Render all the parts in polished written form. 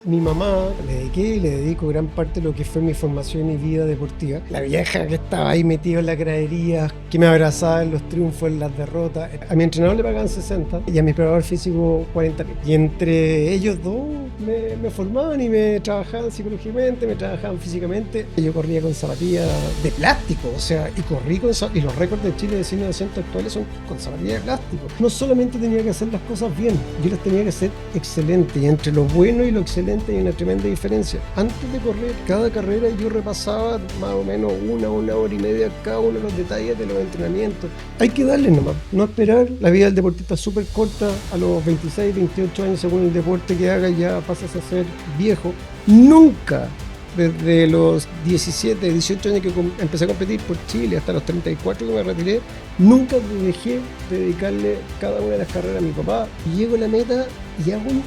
Mi mamá le dediqué y le dedico gran parte de lo que fue mi formación y vida deportiva. La vieja que estaba ahí metida en la gradería, que me abrazaba en los triunfos, en las derrotas. A mi entrenador le pagaban 60 y a mi preparador físico 40.000. Y entre ellos dos me formaban y me trabajaban psicológicamente, me trabajaban físicamente. Yo corría con zapatillas de plástico, o sea, y corrí con y los récords de Chile de 100 y 200 actuales son con zapatillas de plástico. No solamente tenía que hacer las cosas bien, yo las tenía que hacer excelente. Y entre lo bueno y lo excelente hay una tremenda diferencia. Antes de correr cada carrera yo repasaba más o menos una hora y media cada uno de los detalles de los entrenamientos. Hay que darle nomás, no esperar. La vida del deportista es súper corta. A los 26, 28 años, según el deporte que hagas, ya pasas a ser viejo. Nunca, desde los 17, 18 años que empecé a competir por Chile hasta los 34 que me retiré, nunca dejé de dedicarle cada una de las carreras a mi papá. Y llego a la meta y hago un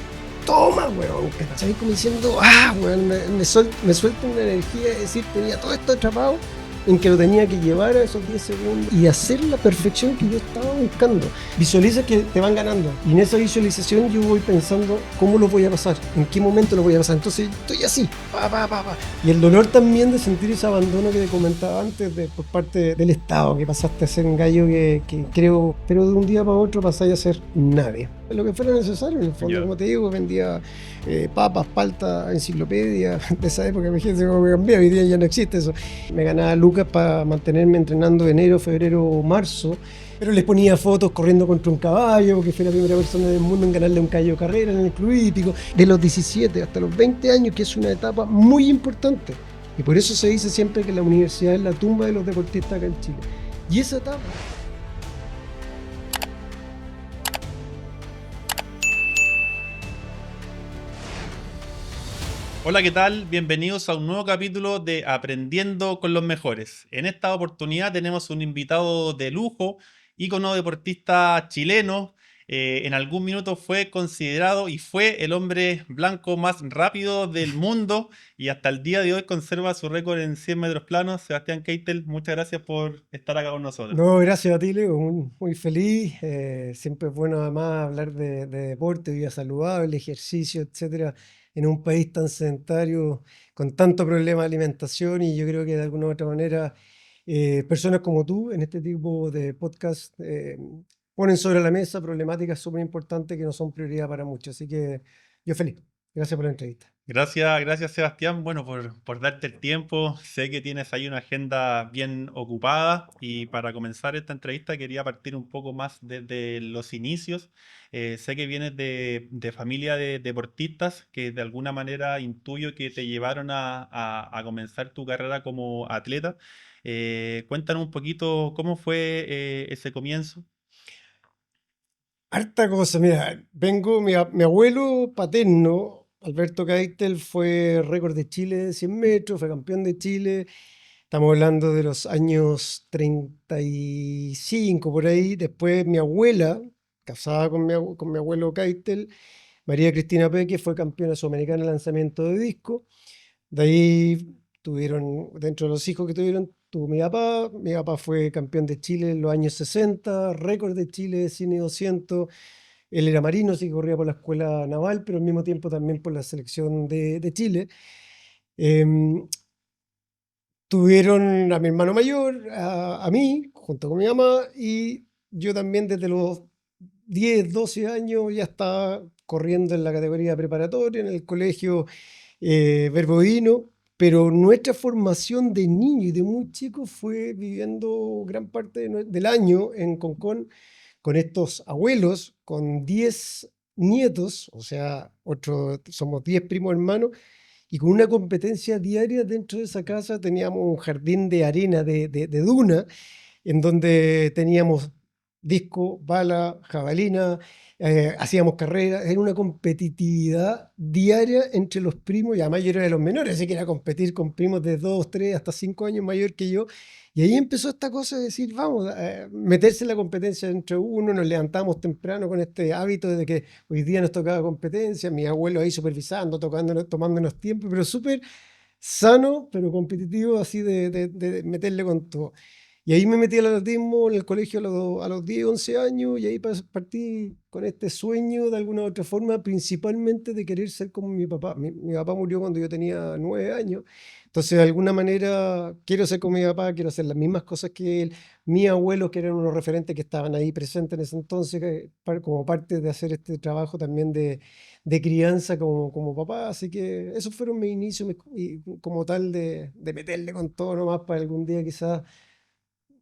toma, weón, ¿cachai? Como diciendo, weón, me suelta una energía, es decir, tenía todo esto atrapado en que lo tenía que llevar a esos 10 segundos y hacer la perfección que yo estaba buscando. Visualiza que te van ganando y en esa visualización yo voy pensando cómo lo voy a pasar, en qué momento lo voy a pasar. Entonces estoy así, Y el dolor también de sentir ese abandono que te comentaba antes por parte del Estado, que pasaste a ser un gallo que creo, pero de un día para otro pasáis a ser nadie. Lo que fuera necesario, en el fondo, como te digo, vendía papas, palta, enciclopedia, de esa época, imagínense cómo me cambié, hoy día ya no existe eso. Me ganaba lucas para mantenerme entrenando enero, febrero, marzo, pero les ponía fotos corriendo contra un caballo, que fue la primera persona del mundo en ganarle un caballo de carrera en el club hípico, de los 17 hasta los 20 años, que es una etapa muy importante. Y por eso se dice siempre que la universidad es la tumba de los deportistas acá en Chile. Y esa etapa... Hola, ¿qué tal? Bienvenidos a un nuevo capítulo de Aprendiendo con los Mejores. En esta oportunidad tenemos un invitado de lujo, ícono deportista chileno. En algún minuto fue considerado y fue el hombre blanco más rápido del mundo y hasta el día de hoy conserva su récord en 100 metros planos. Sebastián Keitel, muchas gracias por estar acá con nosotros. No, gracias a ti, Leo, muy feliz. Siempre es bueno además hablar de deporte, vida saludable, ejercicio, etcétera, en un país tan sedentario, con tanto problema de alimentación, y yo creo que de alguna u otra manera personas como tú en este tipo de podcast ponen sobre la mesa problemáticas súper importantes que no son prioridad para muchos. Así que yo feliz. Gracias por la entrevista. Gracias Sebastián, bueno, por darte el tiempo. Sé que tienes ahí una agenda bien ocupada y para comenzar esta entrevista quería partir un poco más desde los inicios. Sé que vienes de familia de deportistas que de alguna manera intuyo que te llevaron a comenzar tu carrera como atleta. Cuéntanos un poquito cómo fue ese comienzo. Harta cosa, mira, mi abuelo paterno, Alberto Keitel, fue récord de Chile de 100 metros, fue campeón de Chile, estamos hablando de los años 35 por ahí. Después mi abuela, casada con mi abuelo Keitel, María Cristina Peque, fue campeona sudamericana en lanzamiento de disco. De ahí tuvieron, dentro de los hijos que tuvieron, tuvo mi papá fue campeón de Chile en los años 60, récord de Chile de 100 y 200. Él era marino, así que corría por la escuela naval, pero al mismo tiempo también por la selección de Chile. Em, Tuvieron a mi hermano mayor, a mí, junto con mi mamá, y yo también desde los 10, 12 años ya estaba corriendo en la categoría preparatoria, en el colegio Verbo. Pero nuestra formación de niño y de muy chico fue viviendo gran parte del año en Concón con estos abuelos, con 10 nietos, o sea, somos 10 primos hermanos, y con una competencia diaria dentro de esa casa. Teníamos un jardín de arena de duna, en donde teníamos disco, bala, jabalina, hacíamos carreras. Era una competitividad diaria entre los primos, y además yo era de los menores, así que era competir con primos de 2, 3, hasta 5 años mayor que yo. Y ahí empezó esta cosa de decir, vamos, meterse en la competencia entre uno. Nos levantamos temprano con este hábito de que hoy día nos tocaba competencia, mi abuelo ahí supervisando, tocándonos, tomándonos tiempo, pero súper sano, pero competitivo, así de meterle con todo. Y ahí me metí al atletismo en el colegio a los 10, 11 años y ahí partí con este sueño de alguna u otra forma, principalmente de querer ser como mi papá. Mi papá murió cuando yo tenía 9 años, entonces de alguna manera quiero ser como mi papá, quiero hacer las mismas cosas que él. Mis abuelos, que eran unos referentes que estaban ahí presentes en ese entonces, como parte de hacer este trabajo también de crianza como papá, así que esos fueron mis inicios y como tal de meterle con todo nomás para algún día quizás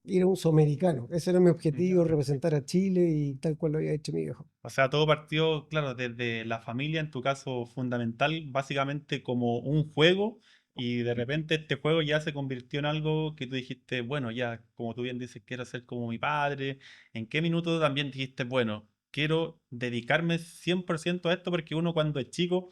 ir a un sudamericano. Ese era mi Ya, objetivo, representar perfecto. a Chile y tal cual lo había hecho mi viejo. O sea, todo partió, claro, desde la familia, en tu caso fundamental, básicamente como un juego, y de repente este juego ya se convirtió en algo que tú dijiste, bueno, ya, como tú bien dices, quiero ser como mi padre. ¿En qué minuto también dijiste, bueno, quiero dedicarme 100% a esto? Porque uno cuando es chico,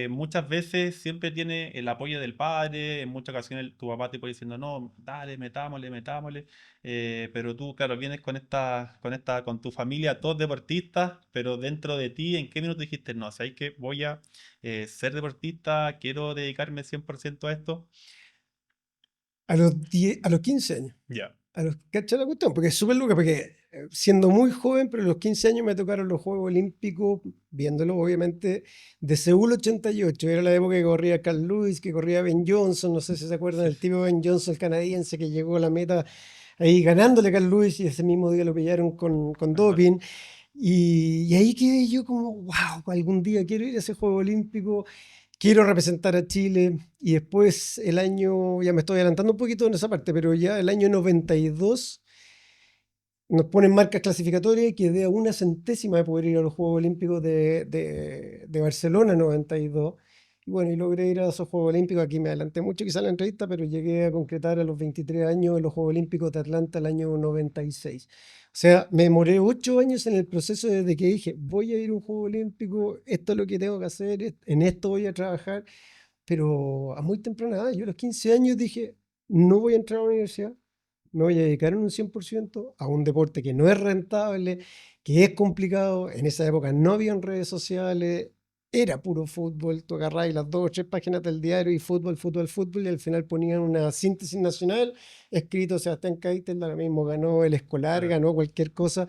muchas veces siempre tiene el apoyo del padre, en muchas ocasiones tu papá te puede diciendo, no, dale, metámosle, metámosle. Pero tú, claro, vienes con tu familia, todos deportistas, pero dentro de ti, ¿en qué minuto dijiste, no, sabes que voy a ser deportista, quiero dedicarme 100% a esto? A los 15 años. Ya, ¿Cachai la cuestión? Porque es súper loca, porque siendo muy joven, pero a los 15 años me tocaron los Juegos Olímpicos, viéndolo obviamente, de Seúl 88. Era la época que corría Carl Lewis, que corría Ben Johnson, no sé si se acuerdan sí, del tipo Ben Johnson, el canadiense, que llegó a la meta ahí ganándole a Carl Lewis y ese mismo día lo pillaron con ¿verdad? doping. Y ahí quedé yo como, wow, algún día quiero ir a ese Juego Olímpico, quiero representar a Chile. Y después el año, ya me estoy adelantando un poquito en esa parte, pero ya el año 92 nos ponen marcas clasificatorias y quedé a una centésima de poder ir a los Juegos Olímpicos de Barcelona 92. Y bueno, y logré ir a esos Juegos Olímpicos. Aquí me adelanté mucho quizá en la entrevista, pero llegué a concretar a los 23 años en los Juegos Olímpicos de Atlanta el año 96. O sea, me demoré 8 años en el proceso desde que dije, voy a ir a un Juego Olímpico, esto es lo que tengo que hacer, en esto voy a trabajar, pero a muy temprana edad. Yo a los 15 años dije, no voy a entrar a la universidad, me voy a dedicar en un 100% a un deporte que no es rentable, que es complicado. En esa época no habían redes sociales, era puro fútbol. Tú agarrabas las 2 o 3 páginas del diario y fútbol, fútbol, fútbol, y al final ponían una síntesis nacional, escrito Sebastián Keitel, ahora mismo ganó el escolar, Claro. ganó cualquier cosa.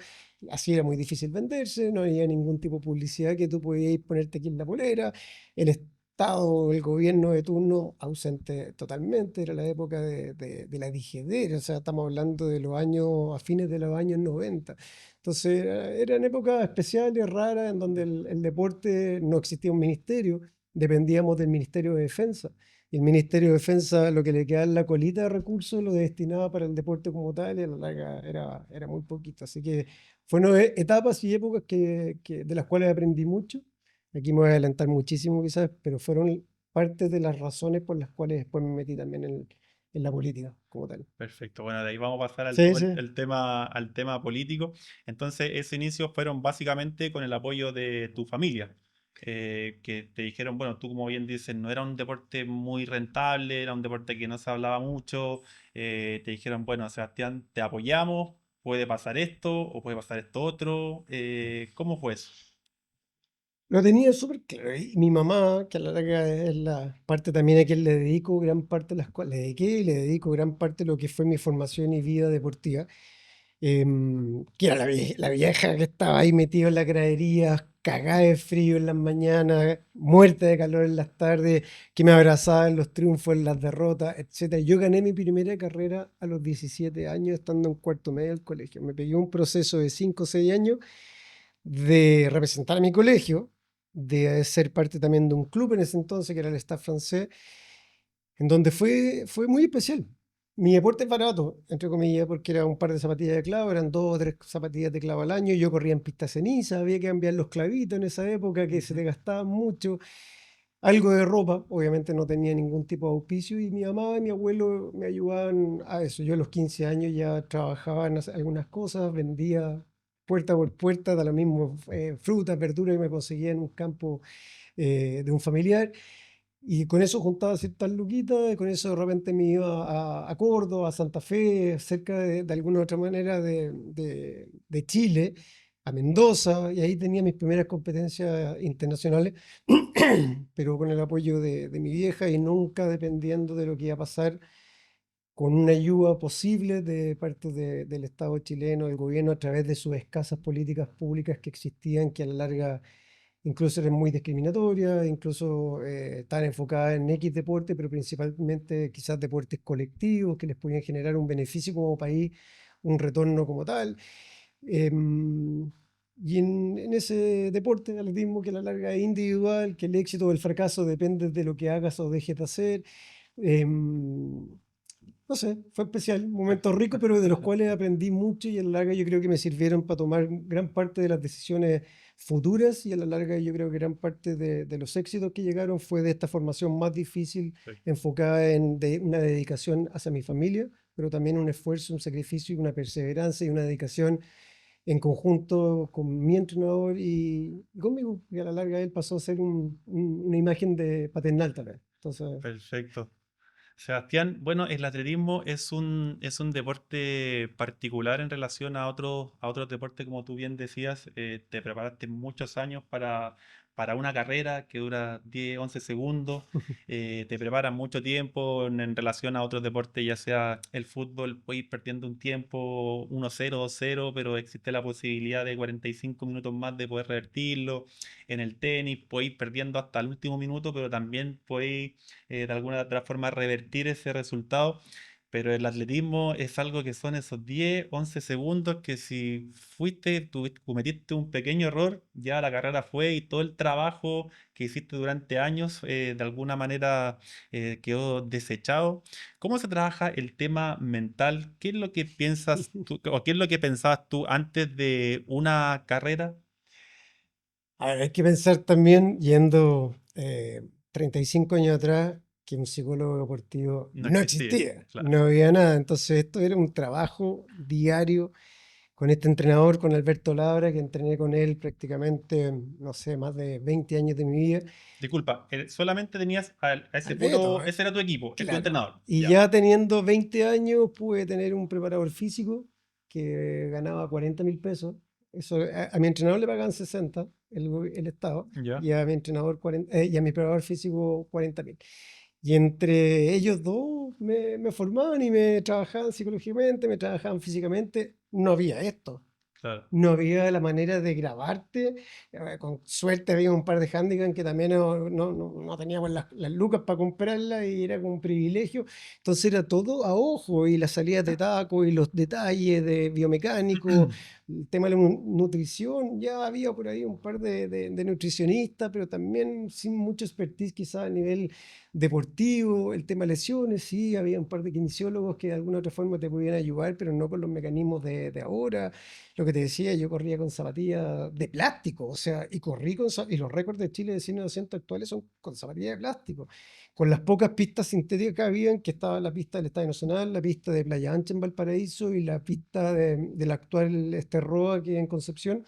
Así era muy difícil venderse, no había ningún tipo de publicidad que tú podías ponerte aquí en la polera. El Estado, el gobierno de turno ausente totalmente, era la época de la digedera, o sea, estamos hablando de los años, a fines de los años 90. Entonces, eran épocas especiales, raras, en donde el deporte no existía un ministerio, dependíamos del Ministerio de Defensa. Y el Ministerio de Defensa, lo que le quedaba en la colita de recursos, lo destinaba para el deporte como tal, y a la larga era muy poquito. Así que fueron etapas y épocas de las cuales aprendí mucho. Aquí me voy a adelantar muchísimo quizás, pero fueron parte de las razones por las cuales después me metí también en la política como tal. Perfecto. Bueno, de ahí vamos a pasar al Sí, todo sí. al tema político. Entonces, esos inicios fueron básicamente con el apoyo de tu familia, que te dijeron, bueno, tú como bien dices, no era un deporte muy rentable, era un deporte que no se hablaba mucho. Te dijeron, bueno, Sebastián, te apoyamos, puede pasar esto o puede pasar esto otro. ¿Cómo fue eso? Lo tenía súper claro. Y mi mamá, que a la larga es la parte también a quien le dedico gran parte de las cuales le dediqué y le dedico gran parte de lo que fue mi formación y vida deportiva, que era la vieja que estaba ahí metida en la gradería, cagada de frío en las mañanas, muerta de calor en las tardes, que me abrazaba en los triunfos, en las derrotas, etcétera. Yo gané mi primera carrera a los 17 años, estando en cuarto medio del colegio. Me pegué un proceso de 5 o 6 años de representar a mi colegio, de ser parte también de un club en ese entonces, que era el Stade francés, en donde fue muy especial. Mi deporte es barato, entre comillas, porque era un par de zapatillas de clavo, eran 2 o 3 zapatillas de clavo al año. Yo corría en pista ceniza, había que cambiar los clavitos en esa época que se Ujú. te gastaban mucho. Algo de ropa, obviamente no tenía ningún tipo de auspicio, y mi mamá y mi abuelo me ayudaban a eso. Yo a los 15 años ya trabajaba en algunas cosas, vendía puerta por puerta de la misma frutas, verduras que me conseguía en un campo de un familiar. Y con eso juntaba ciertas luquitas, y con eso de repente me iba a Córdoba, a Santa Fe, cerca de alguna otra manera de Chile, a Mendoza, y ahí tenía mis primeras competencias internacionales, pero con el apoyo de mi vieja y nunca dependiendo de lo que iba a pasar con una ayuda posible de parte del Estado chileno, del gobierno, a través de sus escasas políticas públicas que existían, que a la larga incluso eran muy discriminatorias, incluso estaban enfocadas en X deporte, pero principalmente quizás deportes colectivos que les podían generar un beneficio como país, un retorno como tal. Em, y en ese deporte, el atletismo, que a la larga es individual, que el éxito o el fracaso depende de lo que hagas o dejes de hacer. em, no sé, fue especial, momentos ricos, pero de los cuales aprendí mucho y a la larga yo creo que me sirvieron para tomar gran parte de las decisiones futuras y a la larga yo creo que gran parte de los éxitos que llegaron fue de esta formación más difícil, enfocada en una dedicación hacia mi familia, pero también un esfuerzo, un sacrificio y una perseverancia y una dedicación en conjunto con mi entrenador y conmigo. Y a la larga él pasó a ser una imagen de paternal tal vez. Entonces, Perfecto. Sebastián, bueno, el atletismo es un deporte particular en relación a otros deportes, como tú bien decías. Te preparaste muchos años para una carrera que dura 10, 11 segundos. Te preparas mucho tiempo en relación a otros deportes, ya sea el fútbol, puedes ir perdiendo un tiempo 1-0, 2-0, pero existe la posibilidad de 45 minutos más de poder revertirlo. En el tenis, puedes ir perdiendo hasta el último minuto, pero también puedes de alguna otra forma revertir ese resultado. Pero el atletismo es algo que son esos 10 11 segundos que si cometiste un pequeño error, ya la carrera fue y todo el trabajo que hiciste durante años de alguna manera quedó desechado. ¿Cómo se trabaja el tema mental? ¿Qué es lo que piensas tú o qué es lo que pensabas tú antes de una carrera? a ver, hay que pensar también, yendo 35 años atrás, que un psicólogo deportivo No no existía, existía, claro. no había nada. Entonces esto era un trabajo diario con este entrenador, con Alberto Labra, que entrené con él prácticamente, no sé, más de 20 años de mi vida. Disculpa, solamente tenías a ese Alberto, ese era tu equipo, tu claro. entrenador. Y Ya. ya teniendo 20 años pude tener un preparador físico que ganaba 40.000 pesos. Eso, a mi entrenador le pagaban 60, el Estado, Ya. y a mi entrenador y a mi preparador físico 40.000. Y entre ellos dos me formaban y me trabajaban psicológicamente, me trabajaban físicamente. No había esto. Claro. No había la manera de grabarte. Con suerte había un par de handicaps que también no teníamos las lucas para comprarlas y era como un privilegio. Entonces era todo a ojo y las salidas de taco y los detalles de biomecánico, el tema de la nutrición. Ya había por ahí un par de nutricionistas, pero también sin mucho expertise quizás a nivel deportivo. El tema de lesiones, sí, había un par de kinesiólogos que de alguna otra forma te podían ayudar, pero no con los mecanismos de ahora. Lo que te decía, yo corría con zapatillas de plástico, o sea, y corrí y los récords de Chile de 100 actuales son con zapatillas de plástico. Con las pocas pistas sintéticas que habían, que estaba la pista del Estadio Nacional, la pista de Playa Ancha en Valparaíso y la pista del actual Roa que en Concepción,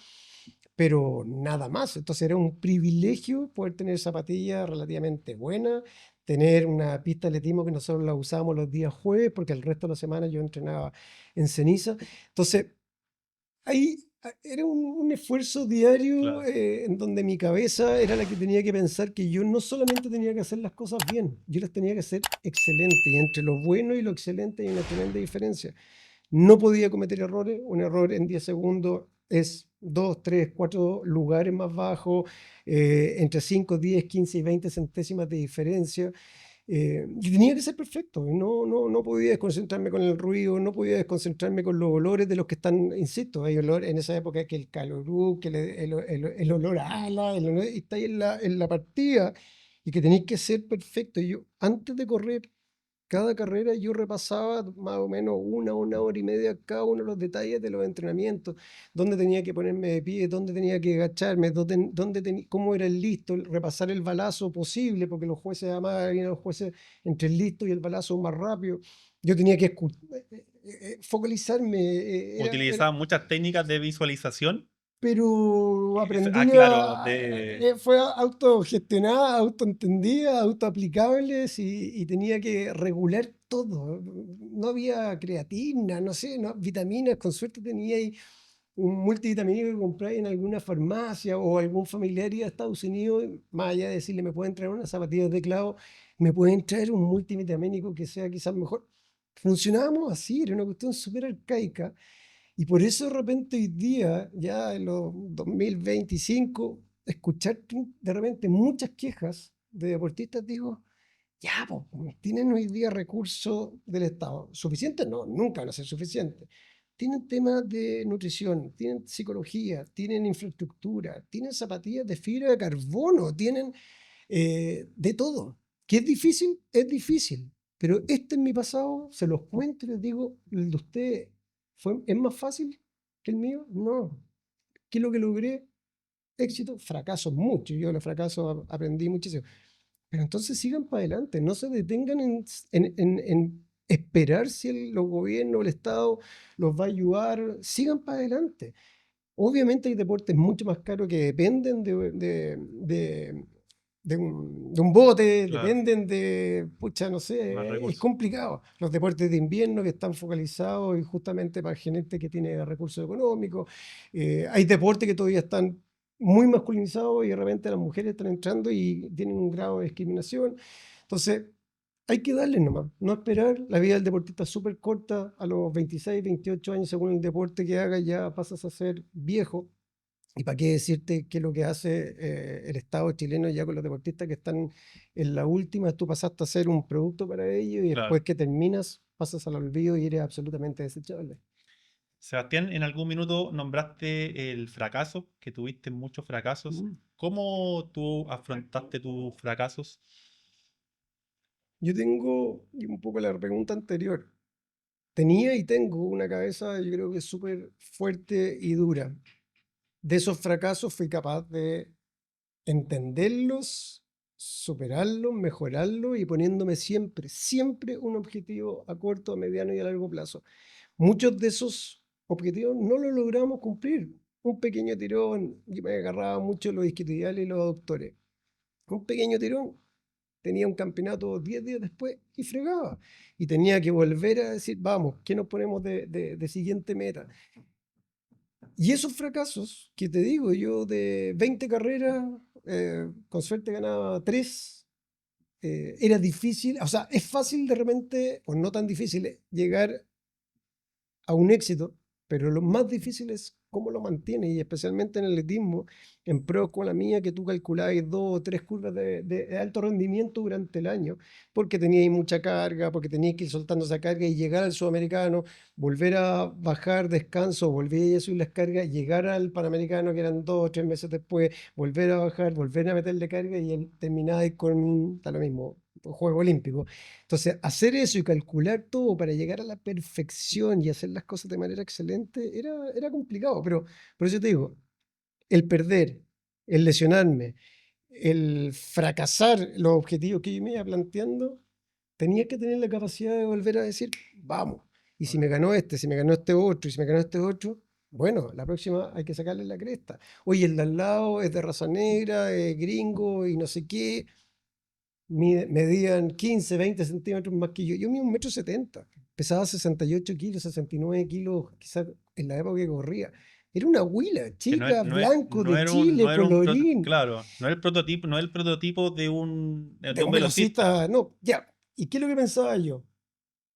pero nada más. Entonces era un privilegio poder tener zapatillas relativamente buenas, tener una pista de atletismo que nosotros la usábamos los días jueves, porque el resto de la semana yo entrenaba en ceniza. Entonces, ahí era un esfuerzo diario, Claro. en donde mi cabeza era la que tenía que pensar que yo no solamente tenía que hacer las cosas bien, yo las tenía que hacer excelente. Y entre lo bueno y lo excelente hay una tremenda diferencia. No podía cometer errores. Un error en 10 segundos es 2, 3, 4 lugares más bajo, entre 5, 10, 15 y 20 centésimas de diferencia. Y tenía que ser perfecto. No podía desconcentrarme con el ruido, no podía desconcentrarme con los olores de los que están, insisto, hay olor en esa época, que el calorú, que el olor a ala, y está ahí en la partida, y que tenéis que ser perfecto. Y yo, antes de correr cada carrera, yo repasaba más o menos una hora y media cada uno de los detalles de los entrenamientos, dónde tenía que ponerme de pie, dónde tenía que agacharme, cómo era el listo, repasar el balazo posible, porque los jueces, además, había los jueces entre el listo y el balazo más rápido. Yo tenía que focalizarme, Utilizaba muchas técnicas de visualización. pero Ah, aprendí claro, de... fue autogestionada, autoentendida, autoaplicables y tenía que regular todo. No había creatina, no sé, no, vitaminas, con suerte tenía ahí un multivitamínico que compráis en alguna farmacia o algún familiar iba a Estados Unidos, más allá de decirle me pueden traer unas zapatillas de clavo, me pueden traer un multivitamínico que sea quizás mejor. funcionábamos así, era una cuestión súper arcaica. Y por eso de repente hoy día, ya en los 2025, escuchar de repente muchas quejas de deportistas, digo, ya, pues, tienen hoy día recursos del Estado. ¿Suficientes? No, nunca van a ser suficientes. Tienen temas de nutrición, tienen psicología, tienen infraestructura, tienen zapatillas de fibra de carbono, tienen de todo. ¿Que es difícil? Es difícil. Pero este es mi pasado, se los cuento y les digo, el de ustedes ¿es más fácil que el mío? No. ¿Qué es lo que logré? Éxito, fracasos mucho. Yo de los fracasos aprendí muchísimo. Pero entonces sigan para adelante, no se detengan en esperar si los gobiernos o el Estado los va a ayudar, sigan para adelante. Obviamente hay deportes mucho más caros que dependen de un bote, Claro, dependen de, pucha, no más sé, es recursos. complicado. Los deportes de invierno que están focalizados y justamente para gente que tiene recursos económicos. Hay deportes que todavía están muy masculinizados y de repente las mujeres están entrando y tienen un grado de discriminación. Entonces, hay que darle nomás, no esperar. La vida del deportista es súper corta, a los 26, 28 años, según el deporte que haga, ya pasas a ser viejo. ¿Y para qué decirte qué es lo que hace el Estado chileno ya con los deportistas que están en la última? Tú pasaste a ser un producto para ellos y después Claro. que terminas pasas al olvido y eres absolutamente desechable. Sebastián, en algún minuto nombraste el fracaso, que tuviste muchos fracasos. Mm. ¿Cómo tú afrontaste tus fracasos? Yo tengo, y un poco la pregunta anterior, tenía y tengo una cabeza, yo creo que súper fuerte y dura. De esos fracasos fui capaz de entenderlos, superarlos, mejorarlos y poniéndome siempre, siempre un objetivo a corto, a mediano y a largo plazo. Muchos de esos objetivos no los logramos cumplir. Un pequeño tirón, yo me agarraba mucho los isquiotibiales y los aductores. Un pequeño tirón, tenía un campeonato 10 días después y fregaba. Y tenía que volver a decir, vamos, ¿qué nos ponemos de siguiente meta? Y esos fracasos, que te digo, yo de 20 carreras, con suerte ganaba 3, era difícil, o sea, es fácil de repente, o no tan difícil, llegar a un éxito, pero lo más difícil es cómo lo mantienes, y especialmente en el atletismo, en pruebas como la mía, que tú calculabas 2 o 3 curvas de alto rendimiento durante el año, porque tenías mucha carga, porque tenías que ir soltando esa carga y llegar al sudamericano, volver a bajar descanso, volver a subir las cargas, llegar al panamericano, que eran 2 o 3 meses después, volver a bajar, volver a meterle carga y terminar con, está lo mismo, Juego Olímpico. Entonces, hacer eso y calcular todo para llegar a la perfección y hacer las cosas de manera excelente era complicado, pero por eso te digo, el perder, el lesionarme, el fracasar los objetivos que yo me iba planteando, tenía que tener la capacidad de volver a decir, vamos, y si me ganó este, si me ganó este otro, y si me ganó este otro, bueno, la próxima hay que sacarle la cresta. Oye, el de al lado es de raza negra, es gringo y no sé qué, medían 15, 20 centímetros más que yo. Yo mido 1,70 m, pesaba 68 kilos, 69 kilos, quizás en la época que corría. Era una huila, Que chica, blanco, de no Chile, era un colorín, claro, no es el prototipo de de un un velocista. velocista. No, ya. ¿Y qué es lo que pensaba yo?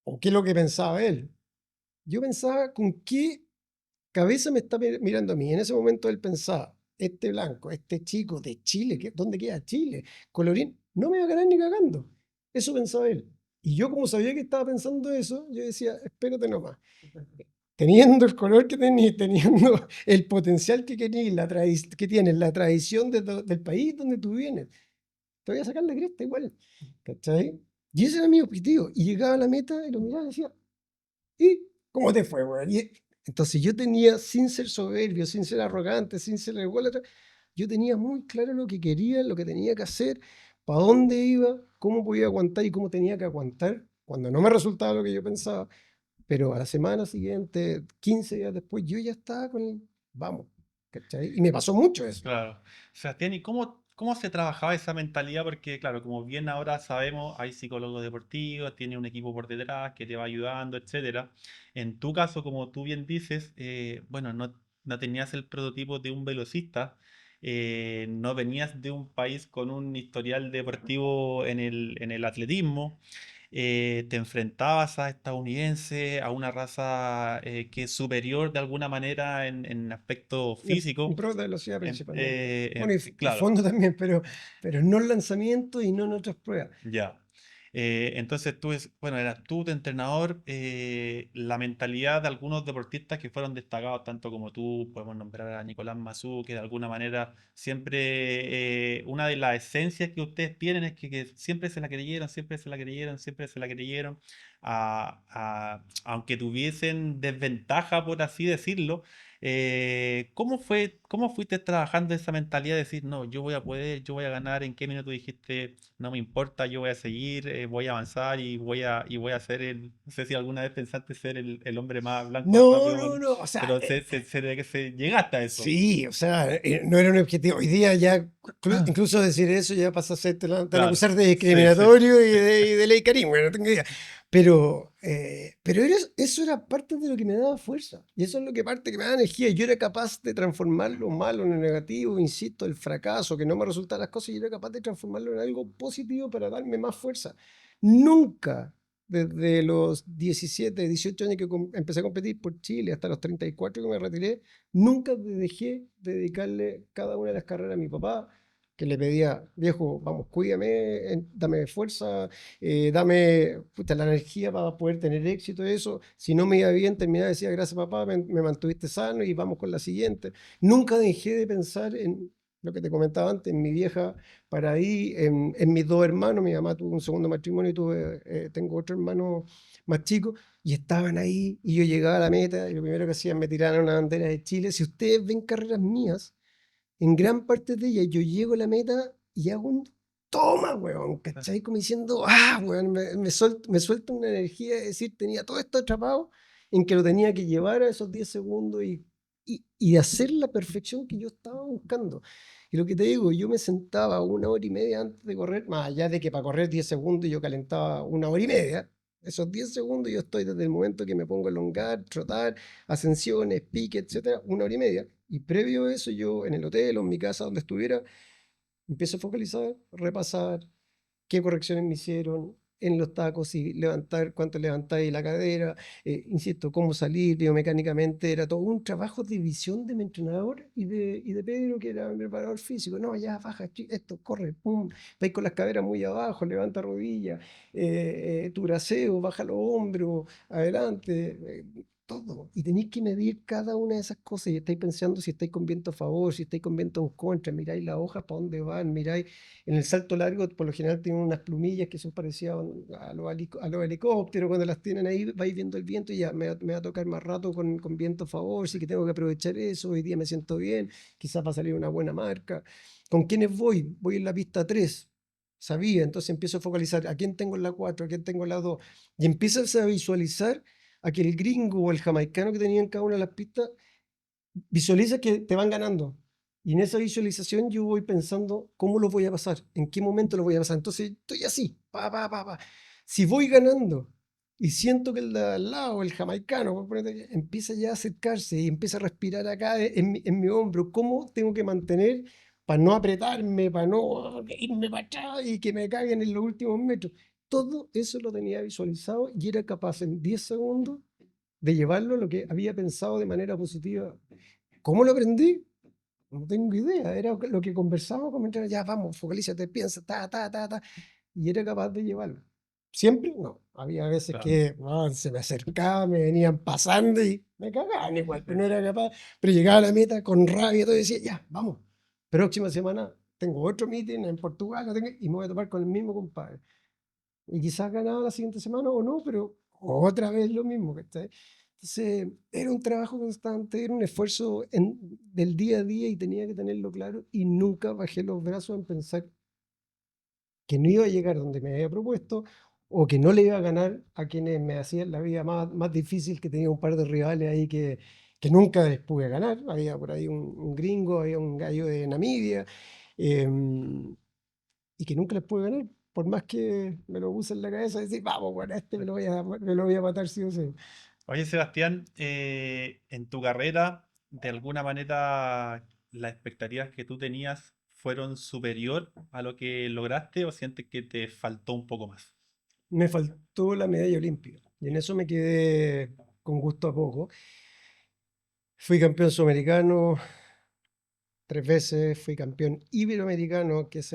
¿O qué es lo que pensaba él? Yo pensaba con qué cabeza me está mirando a mí. En ese momento él pensaba, este blanco, este chico de Chile, ¿dónde queda Chile? Colorín, no me va a ganar ni cagando. Eso pensaba él. Y yo como sabía que estaba pensando eso, yo decía, espérate nomás. Teniendo el color que tenés, teniendo el potencial que querés, que tienes, la tradición del país donde tú vienes, te voy a sacar la cresta igual. ¿Cachai? Y ese era mi objetivo. Y llegaba a la meta y lo miraba y decía, ¿y cómo te fue, weón? Entonces yo tenía, sin ser soberbio, sin ser arrogante, sin ser ególatra, yo tenía muy claro lo que quería, lo que tenía que hacer, para dónde iba, cómo podía aguantar y cómo tenía que aguantar cuando no me resultaba lo que yo pensaba. Pero a la semana siguiente, 15 días después, yo ya estaba con el, vamos, ¿cachai? Y me pasó mucho eso. Claro. Sebastián, ¿y cómo se trabajaba esa mentalidad? Porque, claro, como bien ahora sabemos, hay psicólogos deportivos, tiene un equipo por detrás que te va ayudando, etcétera. En tu caso, como tú bien dices, bueno, no tenías el prototipo de un velocista, no venías de un país con un historial deportivo en el atletismo. te enfrentabas a estadounidenses, a una raza que es superior de alguna manera en aspecto En físico. pro de velocidad principalmente. Bueno, y Claro. fondo también, pero no en lanzamiento y no en otras pruebas. Ya. Entonces tú, bueno, eras tú tu entrenador, la mentalidad de algunos deportistas que fueron destacados, tanto como tú, podemos nombrar a Nicolás Massú, que de alguna manera siempre, una de las esencias que ustedes tienen es que siempre se la creyeron, siempre se la creyeron, siempre se la creyeron, aunque tuviesen desventaja, por así decirlo. ¿Cómo fuiste trabajando esa mentalidad de decir, no, yo voy a poder, yo voy a ganar? ¿En qué minuto dijiste, no me importa, yo voy a seguir, voy a avanzar y voy a ser no sé si alguna vez pensaste ser el hombre más blanco, más No, rápido, no, no. O sea, pero llegaste a eso? sí, o sea, no era un objetivo. Hoy día ya, incluso decir eso ya pasa a ser, te van a Claro, acusar de sí, sí, discriminatorio y de ley Karim, bueno, no tengo idea. Pero eso era parte de lo que me daba fuerza. Y eso es lo que parte que me daba energía. Yo era capaz de transformar lo malo en lo negativo, insisto, el fracaso, que no me resultaban las cosas, yo era capaz de transformarlo en algo positivo para darme más fuerza. Nunca desde los 17, 18 años que empecé a competir por Chile hasta los 34 que me retiré, nunca dejé de dedicarle cada una de las carreras a mi papá, que le pedía, viejo, vamos, cuídame, dame fuerza, dame puta, la energía para poder tener éxito y eso. Si no me iba bien, terminaba y decía, gracias papá, me mantuviste sano y vamos con la siguiente. Nunca dejé de pensar en lo que te comentaba antes, en mi vieja para ahí, en mis dos hermanos. Mi mamá tuvo un segundo matrimonio y tengo otro hermano más chico, y estaban ahí y yo llegaba a la meta y lo primero que hacían me tiraron una bandera de Chile. Si ustedes ven carreras mías, en gran parte de ellas yo llego a la meta y hago un toma, weón, ¿cachai? Como diciendo, weón, me suelta una energía de decir, tenía todo esto atrapado en que lo tenía que llevar a esos 10 segundos y hacer la perfección que yo estaba buscando. Y lo que te digo, yo me sentaba 1 hora y media antes de correr, más allá de que para correr 10 segundos yo calentaba 1 hora y media. Esos 10 segundos yo estoy desde el momento que me pongo a elongar, trotar, ascensiones, pique, etcétera, 1 hora y media. Y previo a eso, yo en el hotel o en mi casa, donde estuviera, empiezo a focalizar, repasar qué correcciones me hicieron en los tacos y levantar, cuánto levantáis la cadera, insisto, cómo salir biomecánicamente. Era todo un trabajo de visión de mi entrenador y de Pedro, que era mi preparador físico. No, ya baja, esto, corre, pum, vais con las caderas muy abajo, levanta rodillas, tu braceo, baja los hombros, adelante. Todo. Y tenéis que medir cada una de esas cosas y estáis pensando si estáis con viento a favor, si estáis con viento en contra, miráis las hojas para dónde van, miráis en el salto largo. Por lo general tienen unas plumillas que son parecidas a los helicópteros. Cuando las tienen ahí, vais viendo el viento y ya me va a tocar más rato con viento a favor, sí que tengo que aprovechar eso. Hoy día me siento bien, quizás va a salir una buena marca. ¿Con quiénes voy? Voy en la pista 3. Sabía, entonces empiezo a focalizar a quién tengo en la 4, a quién tengo en la 2. Y empiezas a visualizar a que el gringo o el jamaicano que tenía en cada una de las pistas visualiza que te van ganando. Y en esa visualización yo voy pensando cómo lo voy a pasar, en qué momento lo voy a pasar. Entonces estoy así, pa, pa, pa, pa. Si voy ganando y siento que el de al lado, el jamaicano, empieza ya a acercarse y empieza a respirar acá en mi hombro, ¿cómo tengo que mantener para no apretarme, para no irme para atrás y que me caguen en los últimos metros? Todo eso lo tenía visualizado y era capaz en 10 segundos de llevarlo a lo que había pensado de manera positiva. ¿Cómo lo aprendí? No tengo idea. Era lo que conversamos con mi entrenador. Ya, vamos, focalízate, piensa, ta, ta, ta, ta. Y era capaz de llevarlo. Siempre no. Había veces Claro. que se me acercaban, me venían pasando y me cagaban igual, pero no era capaz. Pero llegaba a la meta con rabia y todo y decía, ya, vamos. Próxima semana tengo otro meeting en Portugal y me voy a topar con el mismo compadre. Y quizás ganaba la siguiente semana o no, pero otra vez lo mismo, ¿cachai? Entonces, era un trabajo constante, era un esfuerzo del día a día y tenía que tenerlo claro y nunca bajé los brazos en pensar que no iba a llegar donde me había propuesto o que no le iba a ganar a quienes me hacían la vida más difícil, que tenía un par de rivales ahí que nunca les pude ganar. Había por ahí un gringo, había un gallo de Namibia, em, y que nunca les pude ganar, por más que me lo puse en la cabeza y decir, vamos, bueno, me lo voy a matar sí o sí. Oye, Sebastián, en tu carrera, de alguna manera, las expectativas que tú tenías fueron superior a lo que lograste o sientes que te faltó un poco más? Me faltó la medalla olímpica y en eso me quedé con gusto a poco. Fui campeón sudamericano 3 veces, fui campeón iberoamericano, que es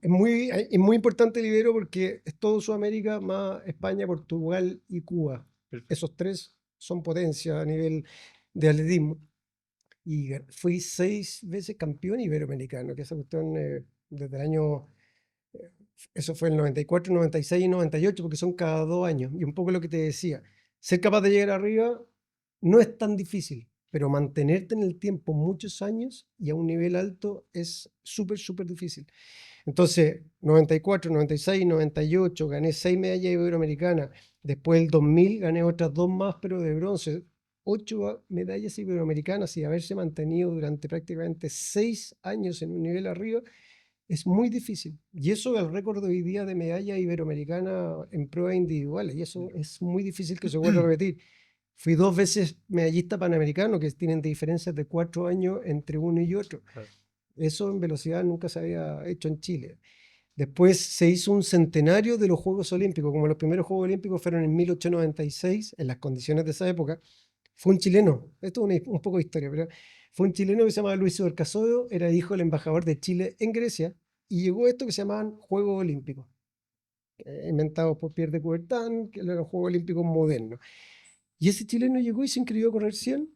muy importante el ibero porque es todo Sudamérica más España, Portugal y Cuba. Perfecto. Esos tres son potencia a nivel de atletismo. Y fui 6 veces campeón iberoamericano, que esa cuestión desde el año, eh, eso fue el 94, 96 y 98, porque son cada 2 años. Y un poco lo que te decía, ser capaz de llegar arriba no es tan difícil, pero mantenerte en el tiempo muchos años y a un nivel alto es súper, súper difícil. Entonces, 94, 96, 98, gané 6 medallas iberoamericanas. Después, el 2000, gané otras 2 más, pero de bronce. 8 medallas iberoamericanas y haberse mantenido durante prácticamente 6 años en un nivel arriba es muy difícil. Y eso es el récord de hoy día de medalla iberoamericana en pruebas individuales. Y eso es muy difícil que se vuelva a repetir. Fui 2 veces medallista panamericano, que tienen diferencias de 4 años entre uno y otro. Claro. Eso en velocidad nunca se había hecho en Chile. Después se hizo un centenario de los Juegos Olímpicos. Como los primeros Juegos Olímpicos fueron en 1896, en las condiciones de esa época, fue un chileno, esto es un poco de historia, pero fue un chileno que se llamaba Luis Subercasoyo, era hijo del embajador de Chile en Grecia, y llegó esto que se llamaban Juegos Olímpicos, inventados por Pierre de Coubertin, que eran los Juegos Olímpicos modernos. Y ese chileno llegó y se inscribió a correr 100,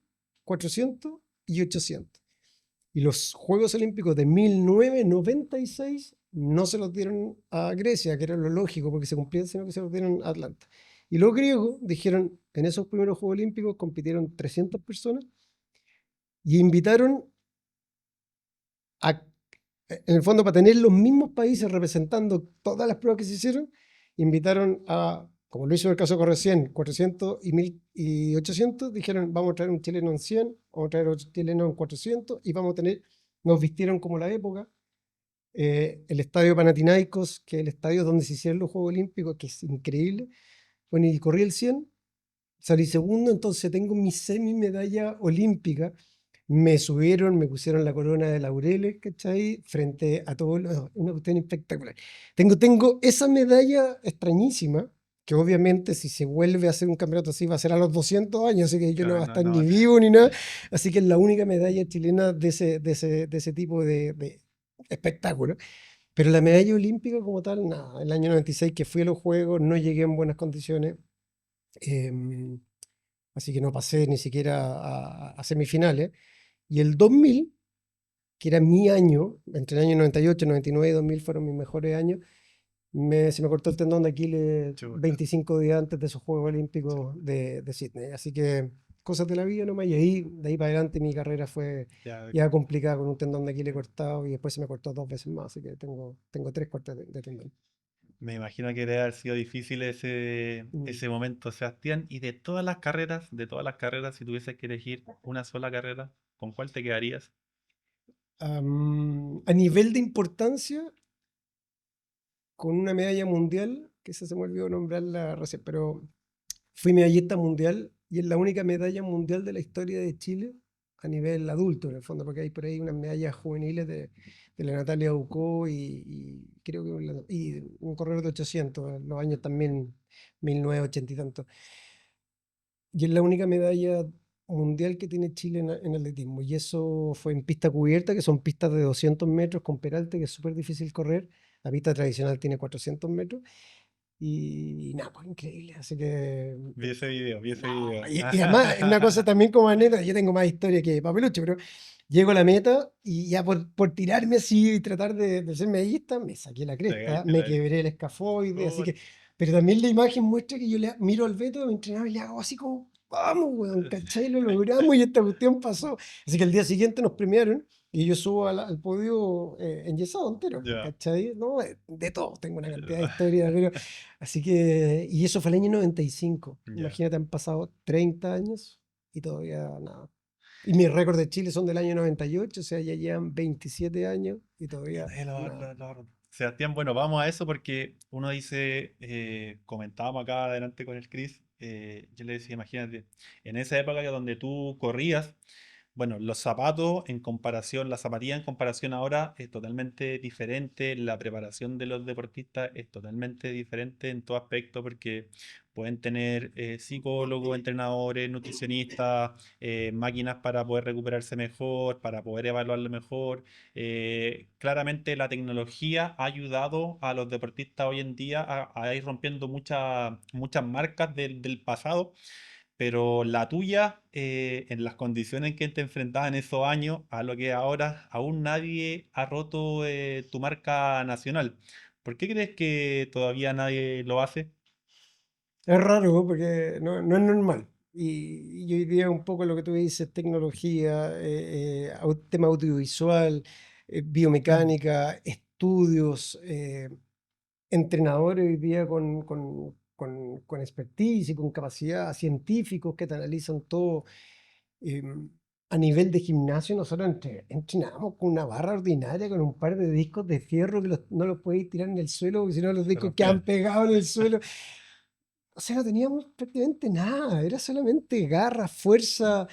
400 y 800. Y los Juegos Olímpicos de 1996 no se los dieron a Grecia, que era lo lógico porque se cumplían, sino que se los dieron a Atlanta. Y los griegos dijeron, en esos primeros Juegos Olímpicos compitieron 300 personas y invitaron a, en el fondo, para tener los mismos países representando todas las pruebas que se hicieron, invitaron a, como lo hizo el caso corre 100, 400 y 1000 y 800, dijeron, vamos a traer un chileno en 100, vamos a traer otro chileno en 400 y vamos a tener, nos vistieron como la época. El estadio Panathinaikos, que es el estadio donde se hicieron los Juegos Olímpicos, que es increíble. Bueno, y corrí el 100, salí segundo, entonces tengo mi semi-medalla olímpica. Me subieron, me pusieron la corona de laureles, ¿cachai? Frente a todos los... Una cuestión espectacular. Tengo esa medalla extrañísima, que obviamente si se vuelve a hacer un campeonato así va a ser a los 200 años, así que yo no voy a Claro, estar no, ni no. vivo ni nada. Así que es la única medalla chilena de ese tipo de espectáculo. Pero la medalla olímpica como tal, nada. El año 96 que fui a los Juegos no llegué en buenas condiciones. em, Así que no pasé ni siquiera a semifinales. Y el 2000, que era mi año, entre el año 98, 99 y 2000 fueron mis mejores años, se me cortó el tendón de Aquiles Chuta. 25 días antes de esos Juegos Olímpicos de Sydney. Así que cosas de la vida nomás. Y ahí, de ahí para adelante mi carrera fue Ya, ya complicada con un tendón de Aquiles cortado y después se me cortó 2 veces más. Así que tengo 3 cortes de tendón. me imagino que debe haber sido difícil ese, Mm. ese momento, Sebastián. Y de todas las carreras, si tuvieses que elegir una sola carrera, ¿con cuál te quedarías? A nivel de importancia, con una medalla mundial, que esa se me olvidó nombrarla recién, pero fui medallista mundial y es la única medalla mundial de la historia de Chile a nivel adulto, en el fondo, porque hay por ahí unas medallas juveniles de la Natalia Ducó y creo que y un corredor de 800, los años también 1980 y tanto. Y es la única medalla mundial que tiene Chile en atletismo. Y eso fue en pista cubierta, que son pistas de 200 metros con peralte, que es súper difícil correr. La pista tradicional tiene 400 metros. Y nada, pues increíble. Así que. Vi ese video, vi ese No, video. y además, es una cosa también como anécdota. Yo tengo más historia que papelucho, pero llego a la meta y ya por tirarme así y tratar de ser medallista, me saqué la Te cresta, caíste me la... quebré el escafoide. Así Oh, que. Pero también la imagen muestra que yo le miro al Beto, a mi entrenador, y le hago así como. Vamos, weón, ¿cachai? Lo logramos y esta cuestión pasó. Así que el día siguiente nos premiaron y yo subo al podio enyesado entero, ya. ¿cachai? No, de todo, tengo una cantidad de historias, pero así que, y eso fue el año 95. Ya. Imagínate, han pasado 30 años y todavía nada. Y mis récords de Chile son del año 98, o sea, ya llevan 27 años y Y todavía nadie nada. Sebastián, bueno, vamos a eso porque uno dice, comentábamos acá adelante con el Chris, yo le decía, imagínate, en esa época que donde tú corrías, Bueno, los zapatos en comparación, la zapatilla en comparación ahora es totalmente diferente, la preparación de los deportistas es totalmente diferente en todo aspecto porque pueden tener psicólogos, entrenadores, nutricionistas, máquinas para poder recuperarse mejor, para poder evaluarlo mejor. Claramente la tecnología ha ayudado a los deportistas hoy en día a ir rompiendo muchas marcas del pasado, pero la tuya, en las condiciones en que te enfrentabas en esos años, a lo que ahora, aún nadie ha roto tu marca nacional. ¿Por qué crees que todavía nadie lo hace? Es raro porque no es normal. Y hoy día un poco lo que tú dices, tecnología, tema audiovisual, biomecánica, estudios, entrenadores hoy día con expertise y con capacidad, científicos que te analizan todo. em, a nivel de gimnasio, nosotros entrenábamos con una barra ordinaria, con un par de discos de fierro que no los podéis tirar en el suelo, porque si no los Se discos quedan rompían. pegados en el suelo. O sea, no teníamos prácticamente nada, era solamente garra, fuerza.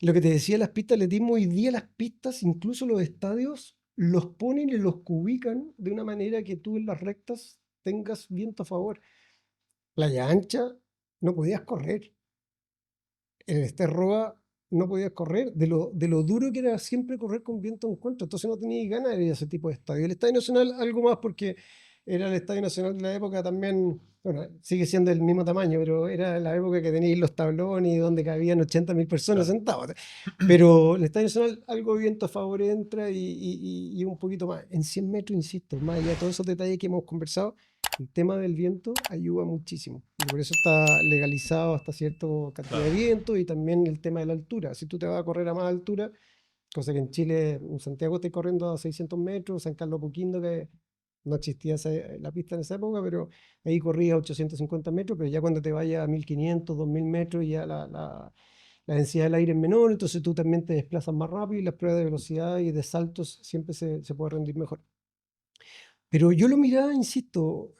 Lo que te decía, las pistas de atletismo, hoy día las pistas, incluso los estadios, los ponen y los cubican de una manera que tú en las rectas tengas viento a favor. Playa ancha, no podías correr. En el Esterroa no podías correr, de lo duro que era siempre correr con viento en contra, entonces no tenías ganas de ir a ese tipo de estadio. El Estadio Nacional algo más porque era el Estadio Nacional de la época también, bueno, sigue siendo el mismo tamaño, pero era la época que teníais los tablones y donde cabían 80.000 personas Claro. sentadas. Pero el Estadio Nacional algo de viento a favor entra y un poquito más. En 100 metros, insisto, más allá de todos esos detalles que hemos conversado, el tema del viento ayuda muchísimo y por eso está legalizado hasta cierta cantidad de Claro. viento y también el tema de la altura. Si tú te vas a correr a más altura, cosa que en Chile, en Santiago estoy corriendo a 600 metros, San Carlos Apoquindo, que no existía la pista en esa época, pero ahí corría a 850 metros, pero ya cuando te vayas a 1500, 2000 metros, ya la densidad del aire es menor, entonces tú también te desplazas más rápido y las pruebas de velocidad y de saltos siempre se puede rendir mejor. Pero yo lo miraba, insisto,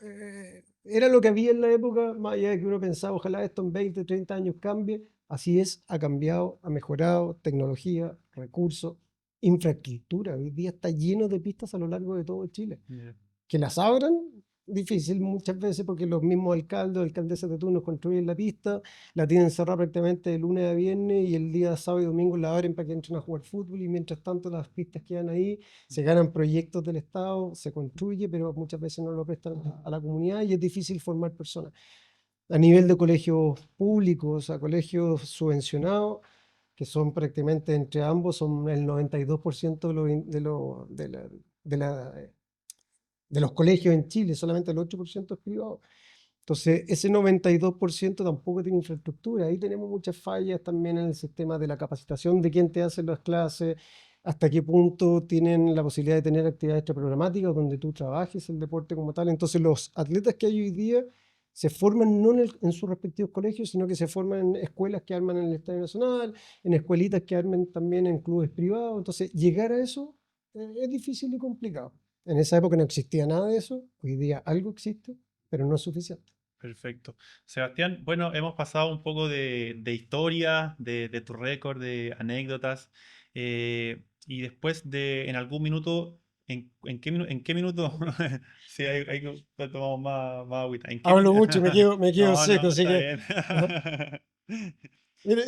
era lo que había en la época, más allá de que uno pensaba, ojalá esto en 20, 30 años cambie. Así es, ha cambiado, ha mejorado, tecnología, recursos, infraestructura. Hoy día está lleno de pistas a lo largo de todo Chile. Yeah. Que las abran, difícil muchas veces porque los mismos alcaldes o alcaldesas de turno construyen la pista, la tienen cerrada prácticamente de lunes a viernes y el día sábado y domingo la abren para que entren a jugar fútbol y mientras tanto las pistas quedan ahí, se ganan proyectos del Estado, se construye, pero muchas veces no lo prestan a la comunidad y es difícil formar personas. A nivel de colegios públicos, a colegios subvencionados, que son prácticamente entre ambos, son el 92% de los colegios en Chile, solamente el 8% es privado. Entonces, ese 92% tampoco tiene infraestructura. Ahí tenemos muchas fallas también en el sistema de la capacitación de quién te hace las clases, hasta qué punto tienen la posibilidad de tener actividades extraprogramáticas donde tú trabajes el deporte como tal. Entonces, los atletas que hay hoy día se forman no en sus respectivos colegios, sino que se forman en escuelas que arman en el Estadio Nacional, en escuelitas que arman también en clubes privados. Entonces, llegar a eso es difícil y complicado. En esa época no existía nada de eso, hoy día algo existe, pero no es suficiente. Perfecto. Sebastián, bueno, hemos pasado un poco de historia, de tu récord, de anécdotas, y después en algún minuto, ¿en qué minuto? Sí, tomamos más agüita. ¿En qué Hablo mucho, me quedo No, seco, no, así está que. bien. Ajá. Mira,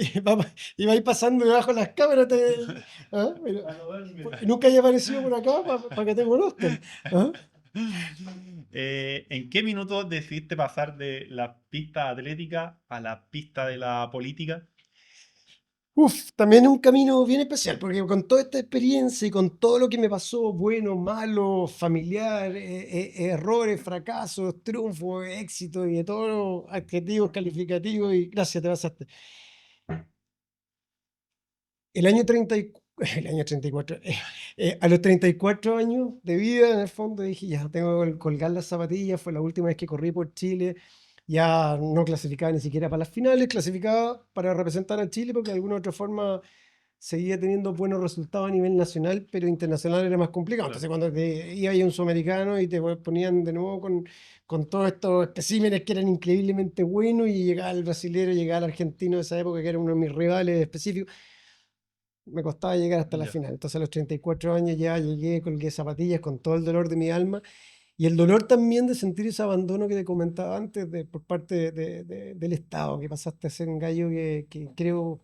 y va a ir pasando debajo de las cámaras. ¿Ah? Mira, Para no verme. nunca haya aparecido por acá para que te conozcan. ¿Ah? ¿En qué minuto decidiste pasar de la pista atlética a la pista de la política? Uf, también es un camino bien especial, porque con toda esta experiencia y con todo lo que me pasó, bueno, malo, familiar, errores, fracasos, triunfos, éxitos y de todos los adjetivos calificativos, y gracias, te pasaste. El año 30 el año 34, a los 34 años de vida, en el fondo, dije, ya tengo que colgar las zapatillas, fue la última vez que corrí por Chile, ya no clasificaba ni siquiera para las finales, clasificaba para representar a Chile porque de alguna u otra forma seguía teniendo buenos resultados a nivel nacional, pero internacional era más complicado. Claro. Entonces cuando te iba a un sudamericano y te ponían de nuevo con todos estos especímenes que eran increíblemente buenos y llegaba el brasilero, llegaba el argentino de esa época que era uno de mis rivales específicos, me costaba llegar hasta la Ya. final. Entonces a los 34 años ya llegué, colgué zapatillas con todo el dolor de mi alma y el dolor también de sentir ese abandono que te comentaba antes por parte del Estado, que pasaste a ser un gallo que creo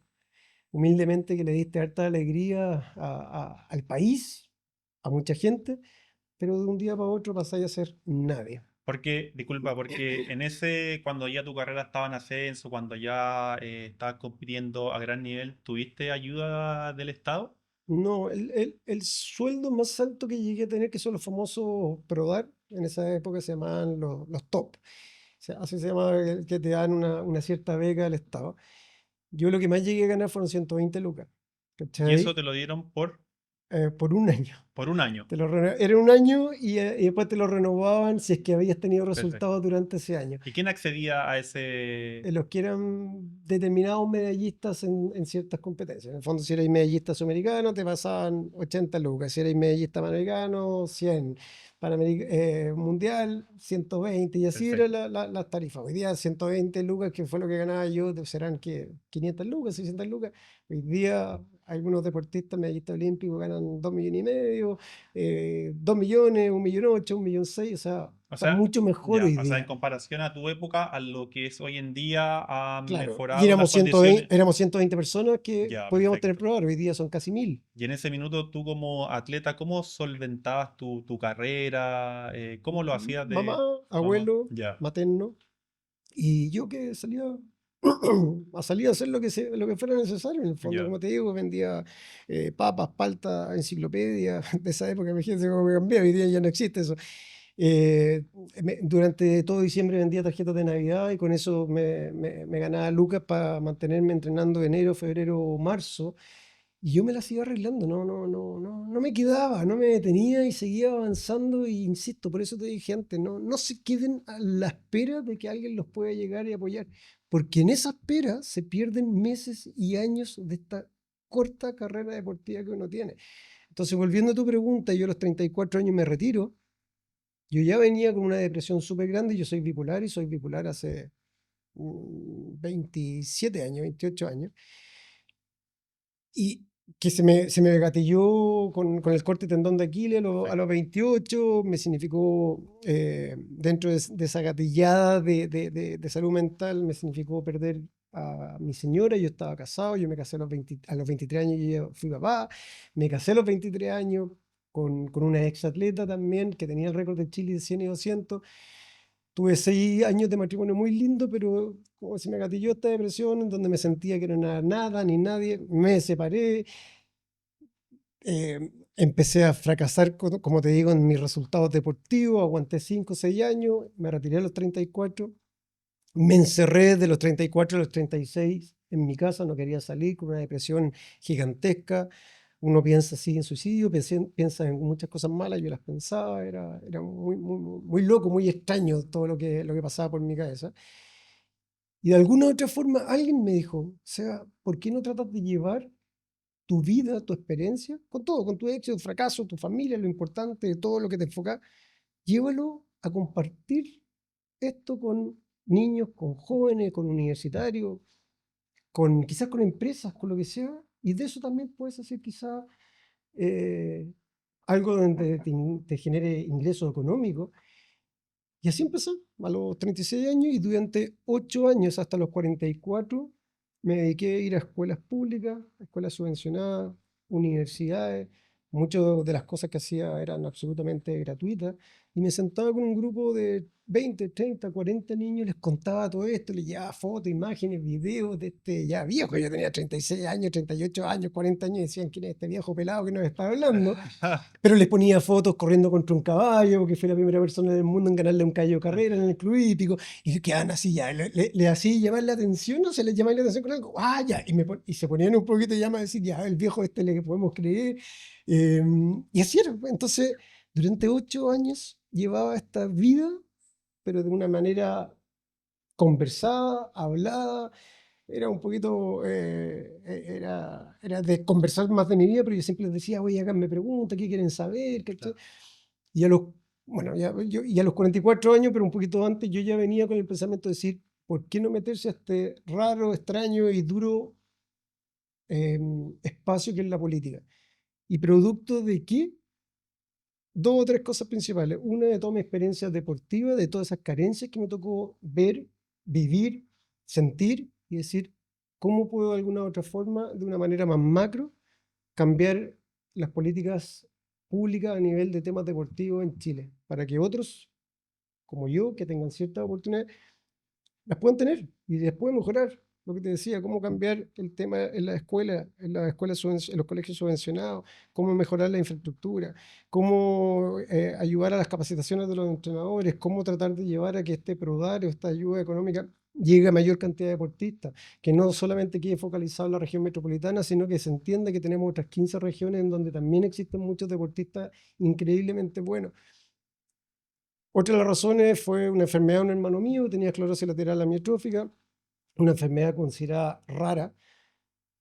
humildemente que le diste harta alegría al país, a mucha gente, pero de un día para otro pasáis a ser nadie. Porque, disculpa, porque en ese, cuando ya tu carrera estaba en ascenso, cuando ya estabas compitiendo a gran nivel, ¿tuviste ayuda del Estado? No, el sueldo más alto que llegué a tener, que son los famosos PRODAR, en esa época se llamaban los top. O sea, así se llamaba, el que te dan una cierta beca del Estado. Yo lo que más llegué a ganar fueron 120 lucas, Y eso ¿cachai? te lo dieron Por un año. por un año. Era un año y después te lo renovaban si es que habías tenido Perfecto. resultados durante ese año. ¿Y quién accedía a ese? Los que eran determinados medallistas en ciertas competencias. En el fondo, si erais medallista sudamericano, te pasaban 80 lucas. Si erais medallista panamericano, 100. Mundial, 120. Y así eran Perfecto. las tarifas. Hoy día 120 lucas, que fue lo que ganaba yo, serán que 500 lucas, 600 lucas. Hoy día algunos deportistas medallistas olímpicos ganan 2,5 millones, 2 millones, 1,8 millones, 1,6 millones. O sea, O está sea, mucho mejor ya, hoy o sea, en día. comparación a tu época, a lo que es hoy en día, ha Claro, y mejorado las condiciones. éramos 120 personas que Ya, podíamos tener perfecto. pruebas, hoy día son casi 1.000. Y en ese minuto, tú como atleta, ¿cómo solventabas tu carrera? ¿Cómo lo hacías Mamá, mamá? abuelo, Ya, materno, y yo que salía salía a hacer lo que fuera necesario. En el fondo, ya. como te digo, vendía papas, palta, enciclopedia, de esa época, imagínate cómo me cambié, hoy día ya no existe eso. Eh, Durante todo diciembre vendía tarjetas de Navidad y con eso me ganaba lucas para mantenerme entrenando enero, febrero, marzo. Y yo me las iba arreglando, no me quedaba, no me detenía y seguía avanzando. Y insisto, por eso te dije antes, no se queden a la espera de que alguien los pueda llegar y apoyar, porque en esa espera se pierden meses y años de esta corta carrera deportiva que uno tiene. Entonces, volviendo a tu pregunta, yo a los 34 años me retiro. Yo ya venía con una depresión súper grande. Yo soy bipolar y soy bipolar hace 27 años, 28 años. Y que se me gatilló con el corte de tendón de Aquiles a los Perfecto. 28. Me significó, dentro de esa gatillada de salud mental, me significó perder a mi señora. Yo estaba casado, yo me casé a los 23 años, yo ya fui papá. Me casé a los 23 años con una ex atleta también que tenía el récord de Chile de 100 y 200. Tuve 6 años de matrimonio muy lindo, pero como se me gatilló esta depresión en donde me sentía que no era nada ni nadie, me separé. Empecé a fracasar, como te digo, en mis resultados deportivos. Aguanté 5 o 6 años, me retiré a los 34. Me encerré de los 34 a los 36 en mi casa, no quería salir, con una depresión gigantesca. Uno piensa así en suicidio, piensa en muchas cosas malas, yo las pensaba. Era muy loco, muy extraño todo lo que pasaba por mi cabeza. Y de alguna u otra forma alguien me dijo, o sea, ¿por qué no tratas de llevar tu vida, tu experiencia, con todo, con tu éxito, tu fracaso, tu familia, lo importante de todo lo que te enfoca? Llévalo a compartir esto con niños, con jóvenes, con universitarios, quizás con empresas, con lo que sea, y de eso también puedes hacer quizás eh, algo donde te genere ingresos económicos. Y así empecé a los 36 años, y durante 8 años hasta los 44 me dediqué a ir a escuelas públicas, a escuelas subvencionadas, universidades. Muchas de las cosas que hacía eran absolutamente gratuitas, y me sentaba con un grupo de 20, 30, 40 niños, les contaba todo esto, les llevaba fotos, imágenes, videos de este ya viejo. Yo tenía 36 años, 38 años, 40 años, y decían: ¿quién es este viejo pelado que nos está hablando? Pero les ponía fotos corriendo contra un caballo, porque fui la primera persona del mundo en ganarle un caballo de carrera en el club hípico. Y quedaban así ya, le hacía llamar la atención, no se les llamaba la atención con algo, ya, y se ponían un poquito ya más a decir: ya, el viejo este le podemos creer. Eh, y así era. Entonces, durante 8 años llevaba esta vida, pero de una manera conversada, hablada. Era un poquito, era de conversar más de mi vida, pero yo siempre les decía: oye, acá me preguntan, ¿qué quieren saber? ¿Cachai? Claro. Y a los, bueno, y a los 44 años, pero un poquito antes, yo ya venía con el pensamiento de decir: ¿por qué no meterse a este raro, extraño y duro espacio que es la política. ¿Y producto de qué? Dos o tres cosas principales. Una, de toda mi experiencia deportiva, de todas esas carencias que me tocó ver, vivir, sentir y decir, ¿cómo puedo de alguna u otra forma, de una manera más macro, cambiar las políticas públicas a nivel de temas deportivos en Chile? Para que otros, como yo, que tengan ciertas oportunidades, las pueden tener y después mejorar. Lo que te decía, cómo cambiar el tema en las escuelas en los colegios subvencionados, cómo mejorar la infraestructura, cómo ayudar a las capacitaciones de los entrenadores, cómo tratar de llevar a que este PRODARE o esta ayuda económica llegue a mayor cantidad de deportistas, que no solamente quede focalizado en la región metropolitana, sino que se entienda que tenemos otras 15 regiones en donde también existen muchos deportistas increíblemente buenos. Otra de las razones fue una enfermedad de un hermano mío, tenía esclerosis lateral amiotrófica, una enfermedad considerada rara,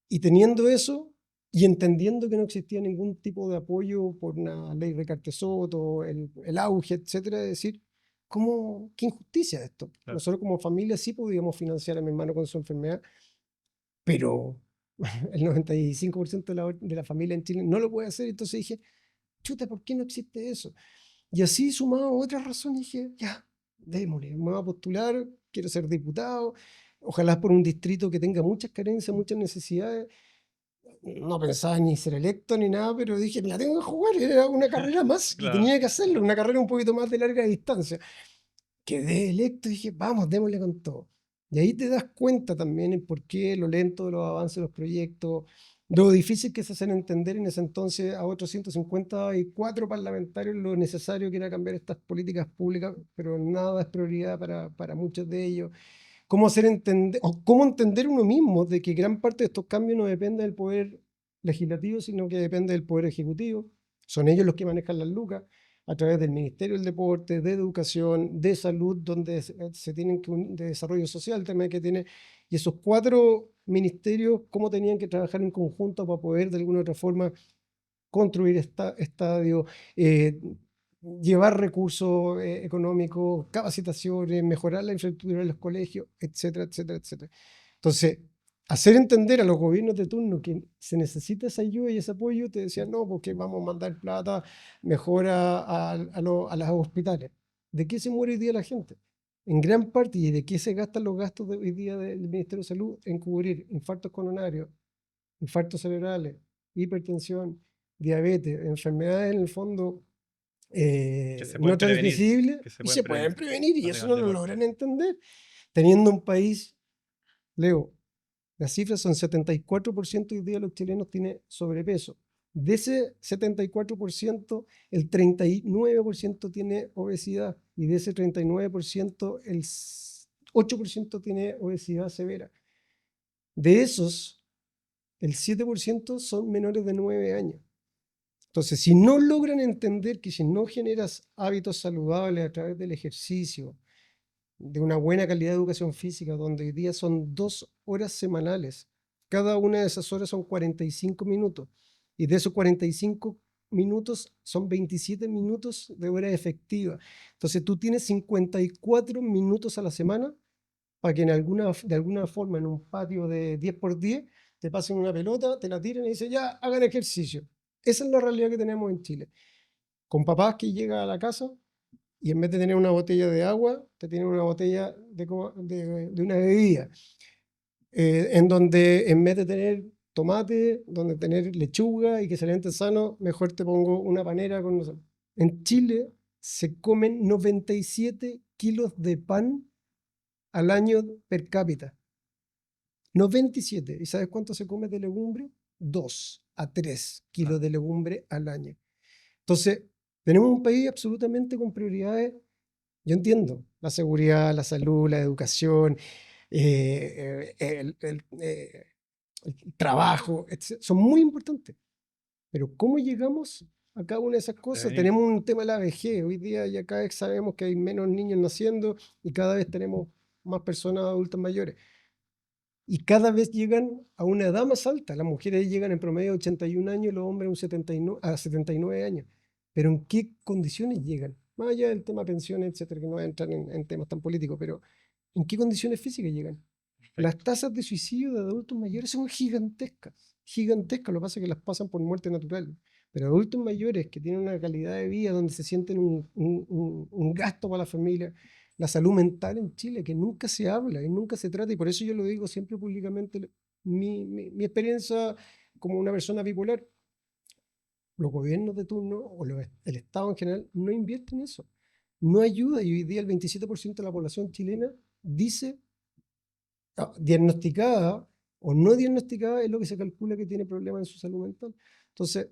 y teniendo eso y entendiendo que no existía ningún tipo de apoyo por una ley Recarte-Soto, el auge, etcétera, de decir, ¿cómo, qué injusticia esto? Claro. Nosotros como familia sí podíamos financiar a mi hermano con su enfermedad, pero el 95% de la familia en Chile no lo puede hacer, entonces dije, chuta, ¿por qué no existe eso? Y así sumado a otras razones dije, ya, démosle, me voy a postular, quiero ser diputado, ojalá por un distrito que tenga muchas carencias, muchas necesidades. No pensaba ni ser electo ni nada, pero dije, me la tengo que jugar, era una carrera más y Claro. tenía que hacerlo, una carrera un poquito más de larga distancia. Quedé electo y dije, vamos, démosle con todo. Y ahí te das cuenta también el por qué, lo lento de los avances de los proyectos, lo difícil que es hacer entender en ese entonces a otros 154 parlamentarios lo necesario que era cambiar estas políticas públicas, pero nada es prioridad para muchos de ellos. Cómo hacer entender, o cómo entender uno mismo de que gran parte de estos cambios no depende del poder legislativo, sino que depende del poder ejecutivo. Son ellos los que manejan las lucas a través del Ministerio del Deporte, de Educación, de Salud, donde se tienen que de Desarrollo Social también que tiene, y esos cuatro ministerios, cómo tenían que trabajar en conjunto para poder de alguna u otra forma construir estadios, llevar recursos económicos, capacitaciones, mejorar la infraestructura de los colegios, etcétera, etcétera, etcétera. Entonces, hacer entender a los gobiernos de turno que se necesita esa ayuda y ese apoyo, te decían, no, porque vamos a mandar plata mejor a los hospitales. ¿De qué se muere hoy día la gente? En gran parte, ¿y de qué se gastan los gastos de hoy día del Ministerio de Salud? En cubrir infartos coronarios, infartos cerebrales, hipertensión, diabetes, enfermedades en el fondo Que se no pueden prevenir. transmisibles Que se y pueden se prevenir. pueden prevenir y eso Gracias al no lo deporte. logran entender. Teniendo un país, Leo, las cifras son 74% hoy día los chilenos tienen sobrepeso. De ese 74%, el 39% tiene obesidad y de ese 39%, el 8% tiene obesidad severa. De esos, el 7% son menores de 9 años. Entonces, si no logran entender que si no generas hábitos saludables a través del ejercicio, de una buena calidad de educación física, donde hoy día son 2 horas semanales, cada una de esas horas son 45 minutos, y de esos 45 minutos son 27 minutos de hora efectiva. Entonces, tú tienes 54 minutos a la semana para que de alguna forma en un patio de 10 por 10 te pasen una pelota, te la tiren y dicen, ya, hagan ejercicio. Esa es la realidad que tenemos en Chile. Con papás que llegan a la casa y en vez de tener una botella de agua, te tienen una botella de una bebida, en donde en vez de tener tomate, donde tener lechuga y que se alimente sano, mejor te pongo una panera con... En Chile se comen 97 kilos de pan al año per cápita. 97. ¿Y sabes cuánto se come de legumbre? 2 a 3 kilos Ah, de legumbre al año. Entonces, tenemos un país absolutamente con prioridades. Yo entiendo la seguridad, la salud, la educación, el trabajo, etc. Son muy importantes. Pero ¿cómo llegamos a cada una de esas cosas? prevenir. Tenemos un tema de la vejez. Hoy día ya cada vez sabemos que hay menos niños naciendo y cada vez tenemos más personas adultas mayores. Y cada vez llegan a una edad más alta. Las mujeres llegan en promedio a 81 años y los hombres a 79 años. Pero ¿en qué condiciones llegan? Más allá del tema pensiones, etcétera, que no voy a entrar en temas tan políticos, pero ¿en qué condiciones físicas llegan? Las Perfecto. tasas de suicidio de adultos mayores son gigantescas, gigantescas, lo que pasa es que las pasan por muerte natural. Pero adultos mayores que tienen una calidad de vida donde se sienten un gasto para la familia, la salud mental en Chile, que nunca se habla y nunca se trata, y por eso yo lo digo siempre públicamente, mi experiencia como una persona bipolar, los gobiernos de turno o el Estado en general no invierte en eso, no ayuda, y hoy día el 27% de la población chilena dice, diagnosticada o no diagnosticada, es lo que se calcula que tiene problemas en su salud mental. Entonces,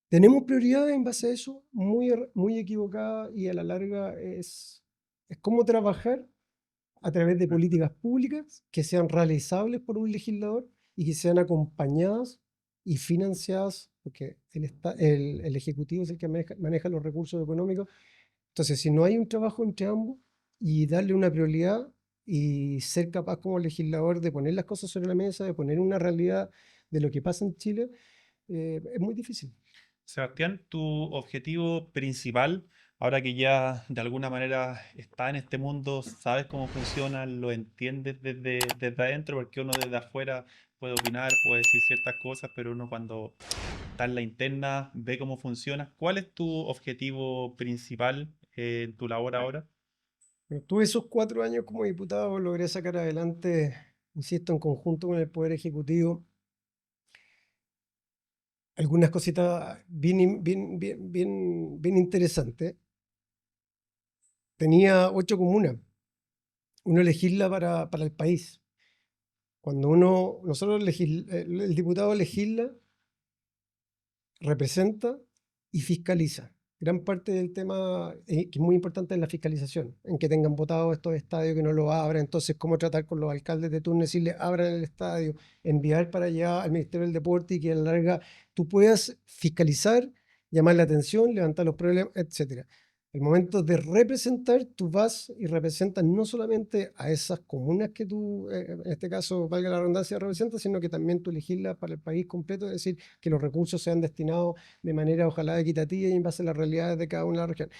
tenemos prioridades en base a eso muy equivocadas, y a la larga es cómo trabajar a través de políticas públicas que sean realizables por un legislador y que sean acompañadas y financiadas, porque el Ejecutivo es el que maneja los recursos económicos. Entonces, si no hay un trabajo entre ambos y darle una prioridad y ser capaz como legislador de poner las cosas sobre la mesa, de poner una realidad de lo que pasa en Chile, es muy difícil. Sebastián, tu objetivo principal, ahora que ya de alguna manera está en este mundo, sabes cómo funciona, lo entiendes desde adentro, porque uno desde afuera puede opinar, puede decir ciertas cosas, pero uno cuando está en la interna ve cómo funciona. ¿Cuál es tu objetivo principal en tu labor ahora? Pero tuve esos 4 años como diputado, logré sacar adelante, insisto, en conjunto con el Poder Ejecutivo, algunas cositas bien interesantes. Tenía 8 comunas, uno legisla para el país. Cuando el diputado legisla, representa y fiscaliza. Gran parte del tema, que es muy importante, es la fiscalización, en que tengan votado estos estadios, que no lo abran. Entonces, cómo tratar con los alcaldes de turno, decirles abran el estadio, enviar para allá al Ministerio del Deporte, y que a la larga tú puedas fiscalizar, llamar la atención, levantar los problemas, etcétera. El momento de representar, tú vas y representas no solamente a esas comunas que tú, en este caso, valga la redundancia, representas, sino que también tú legislas para el país completo, es decir, que los recursos sean destinados de manera ojalá equitativa y en base a las realidades de cada una de las regiones.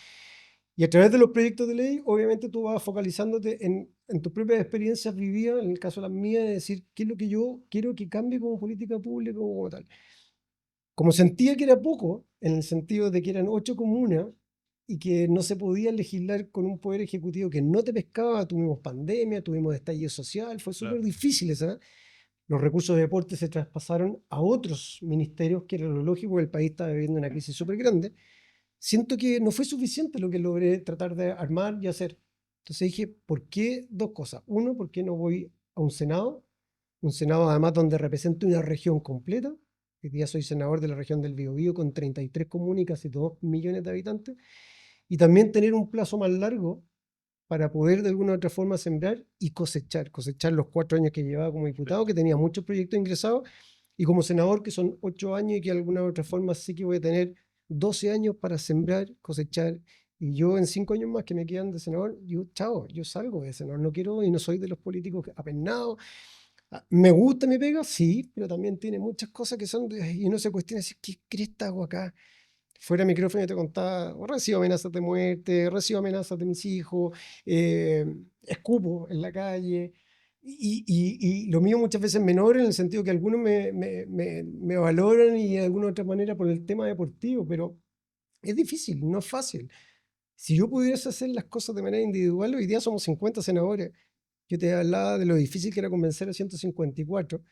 Y a través de los proyectos de ley, obviamente tú vas focalizándote en tus propias experiencias vividas, en el caso de las mías, de decir qué es lo que yo quiero que cambie como política pública o como tal. Como sentía que era poco, en el sentido de que eran 8 comunas y que no se podía legislar con un poder ejecutivo que no te pescaba, tuvimos pandemia, tuvimos estallido social, fue súper Claro. difícil esa. Los recursos de deporte se traspasaron a otros ministerios, que era lo lógico, porque el país estaba viviendo una crisis súper grande. Siento que no fue suficiente lo que logré tratar de armar y hacer. Entonces dije, ¿por qué dos cosas? Uno, ¿por qué no voy a un Senado? Un Senado además donde represento una región completa. Hoy día soy senador de la región del Biobío con 33 comunas y casi 2 millones de habitantes. Y también tener un plazo más largo para poder de alguna u otra forma sembrar y cosechar los 4 años que llevaba como diputado, que tenía muchos proyectos ingresados, y como senador, que son 8 años y que de alguna u otra forma sí que voy a tener 12 años para sembrar, cosechar. Y yo en 5 años más que me quedan de senador, yo, chao, yo salgo de senador, no quiero y no soy de los políticos apenados. Me gusta mi pega, sí, pero también tiene muchas cosas que son, y uno se cuestiona, ¿qué cresta hago acá? Fuera de micrófono yo te contaba, recibo amenazas de muerte, recibo amenazas de mis hijos, escupo en la calle, y lo mío muchas veces menor, en el sentido que algunos me valoran y de alguna otra manera por el tema deportivo, pero es difícil, no es fácil. Si yo pudiese hacer las cosas de manera individual, hoy día somos 50 senadores. Yo te hablaba de lo difícil que era convencer a 154.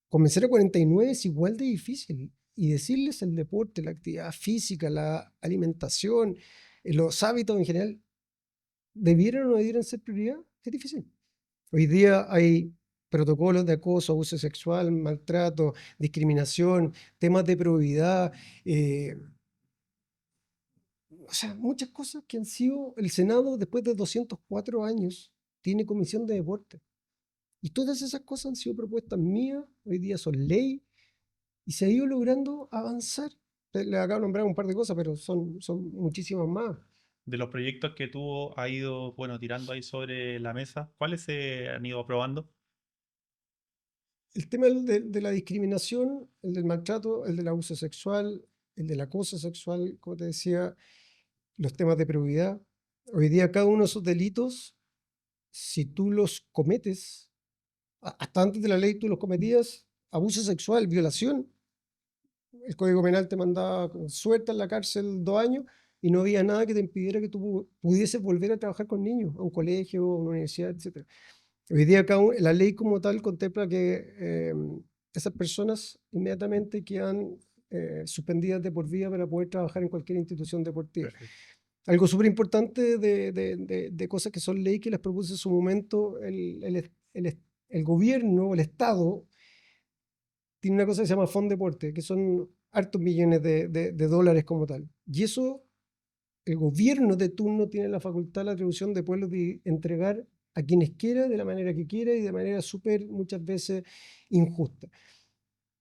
Convencer a 49 es igual de difícil. Y decirles el deporte, la actividad física, la alimentación, los hábitos en general, ¿debieran o no debieran ser prioridad? Es difícil. Hoy día hay protocolos de acoso, abuso sexual, maltrato, discriminación, temas de probidad, o sea, muchas cosas que han sido. El Senado, después de 204 años, tiene comisión de deporte. Y todas esas cosas han sido propuestas mías, hoy día son ley, y se ha ido logrando avanzar. Le acabo de nombrar un par de cosas, pero son muchísimas más. De los proyectos que tú has ido, bueno, tirando ahí sobre la mesa, ¿cuáles se han ido aprobando? El tema de la discriminación, el del maltrato, el del abuso sexual, el del acoso sexual, como te decía, los temas de probidad. Hoy día cada uno de esos delitos, si tú los cometes, hasta antes de la ley tú los cometías, abuso sexual, violación, el Código Penal te mandaba con suelta en la cárcel 2 años y no había nada que te impidiera que tú pudieses volver a trabajar con niños, a un colegio, a una universidad, etcétera. Hoy día la ley como tal contempla que esas personas inmediatamente quedan suspendidas de por vida para poder trabajar en cualquier institución deportiva. Perfecto. Algo súper importante de cosas que son ley que les propuse en su momento el gobierno, el Estado, tiene una cosa que se llama Fondo Deporte, que son hartos millones de dólares como tal. Y eso, el gobierno de turno tiene la facultad, la atribución de poderlo entregar a quienes quiera, de la manera que quiera y de manera súper, muchas veces, injusta.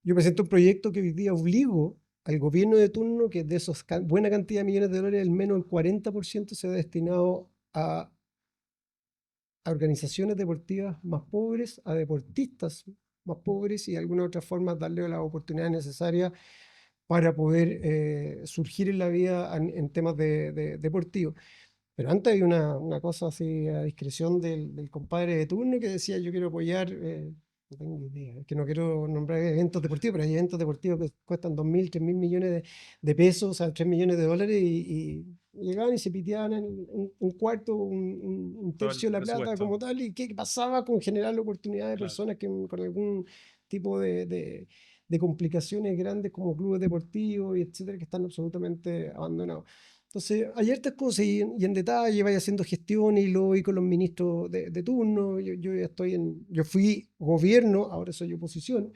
Yo presento un proyecto que hoy día obligo al gobierno de turno que de esos buena cantidad de millones de dólares, al menos el 40% sea destinado a organizaciones deportivas más pobres, a deportistas más pobres y de alguna otra forma darle las oportunidades necesarias para poder surgir en la vida en temas deportivos. Pero antes hay una cosa así a discreción del compadre de turno que decía yo quiero apoyar, no tengo idea, es que no quiero nombrar eventos deportivos, pero hay eventos deportivos que cuestan 2.000, 3.000 millones de pesos, o sea, 3 millones de dólares y llegaban y se piteaban en un cuarto, un Todo tercio el de la plata presupuesto. como tal, y qué pasaba con generar la oportunidad de Claro. personas que con algún tipo de complicaciones grandes como clubes deportivos y etcétera, que están absolutamente abandonados. Entonces, hay hartas cosas y en detalle vaya haciendo gestión y lo voy con los ministros de turno. Yo ya yo fui gobierno, ahora soy oposición,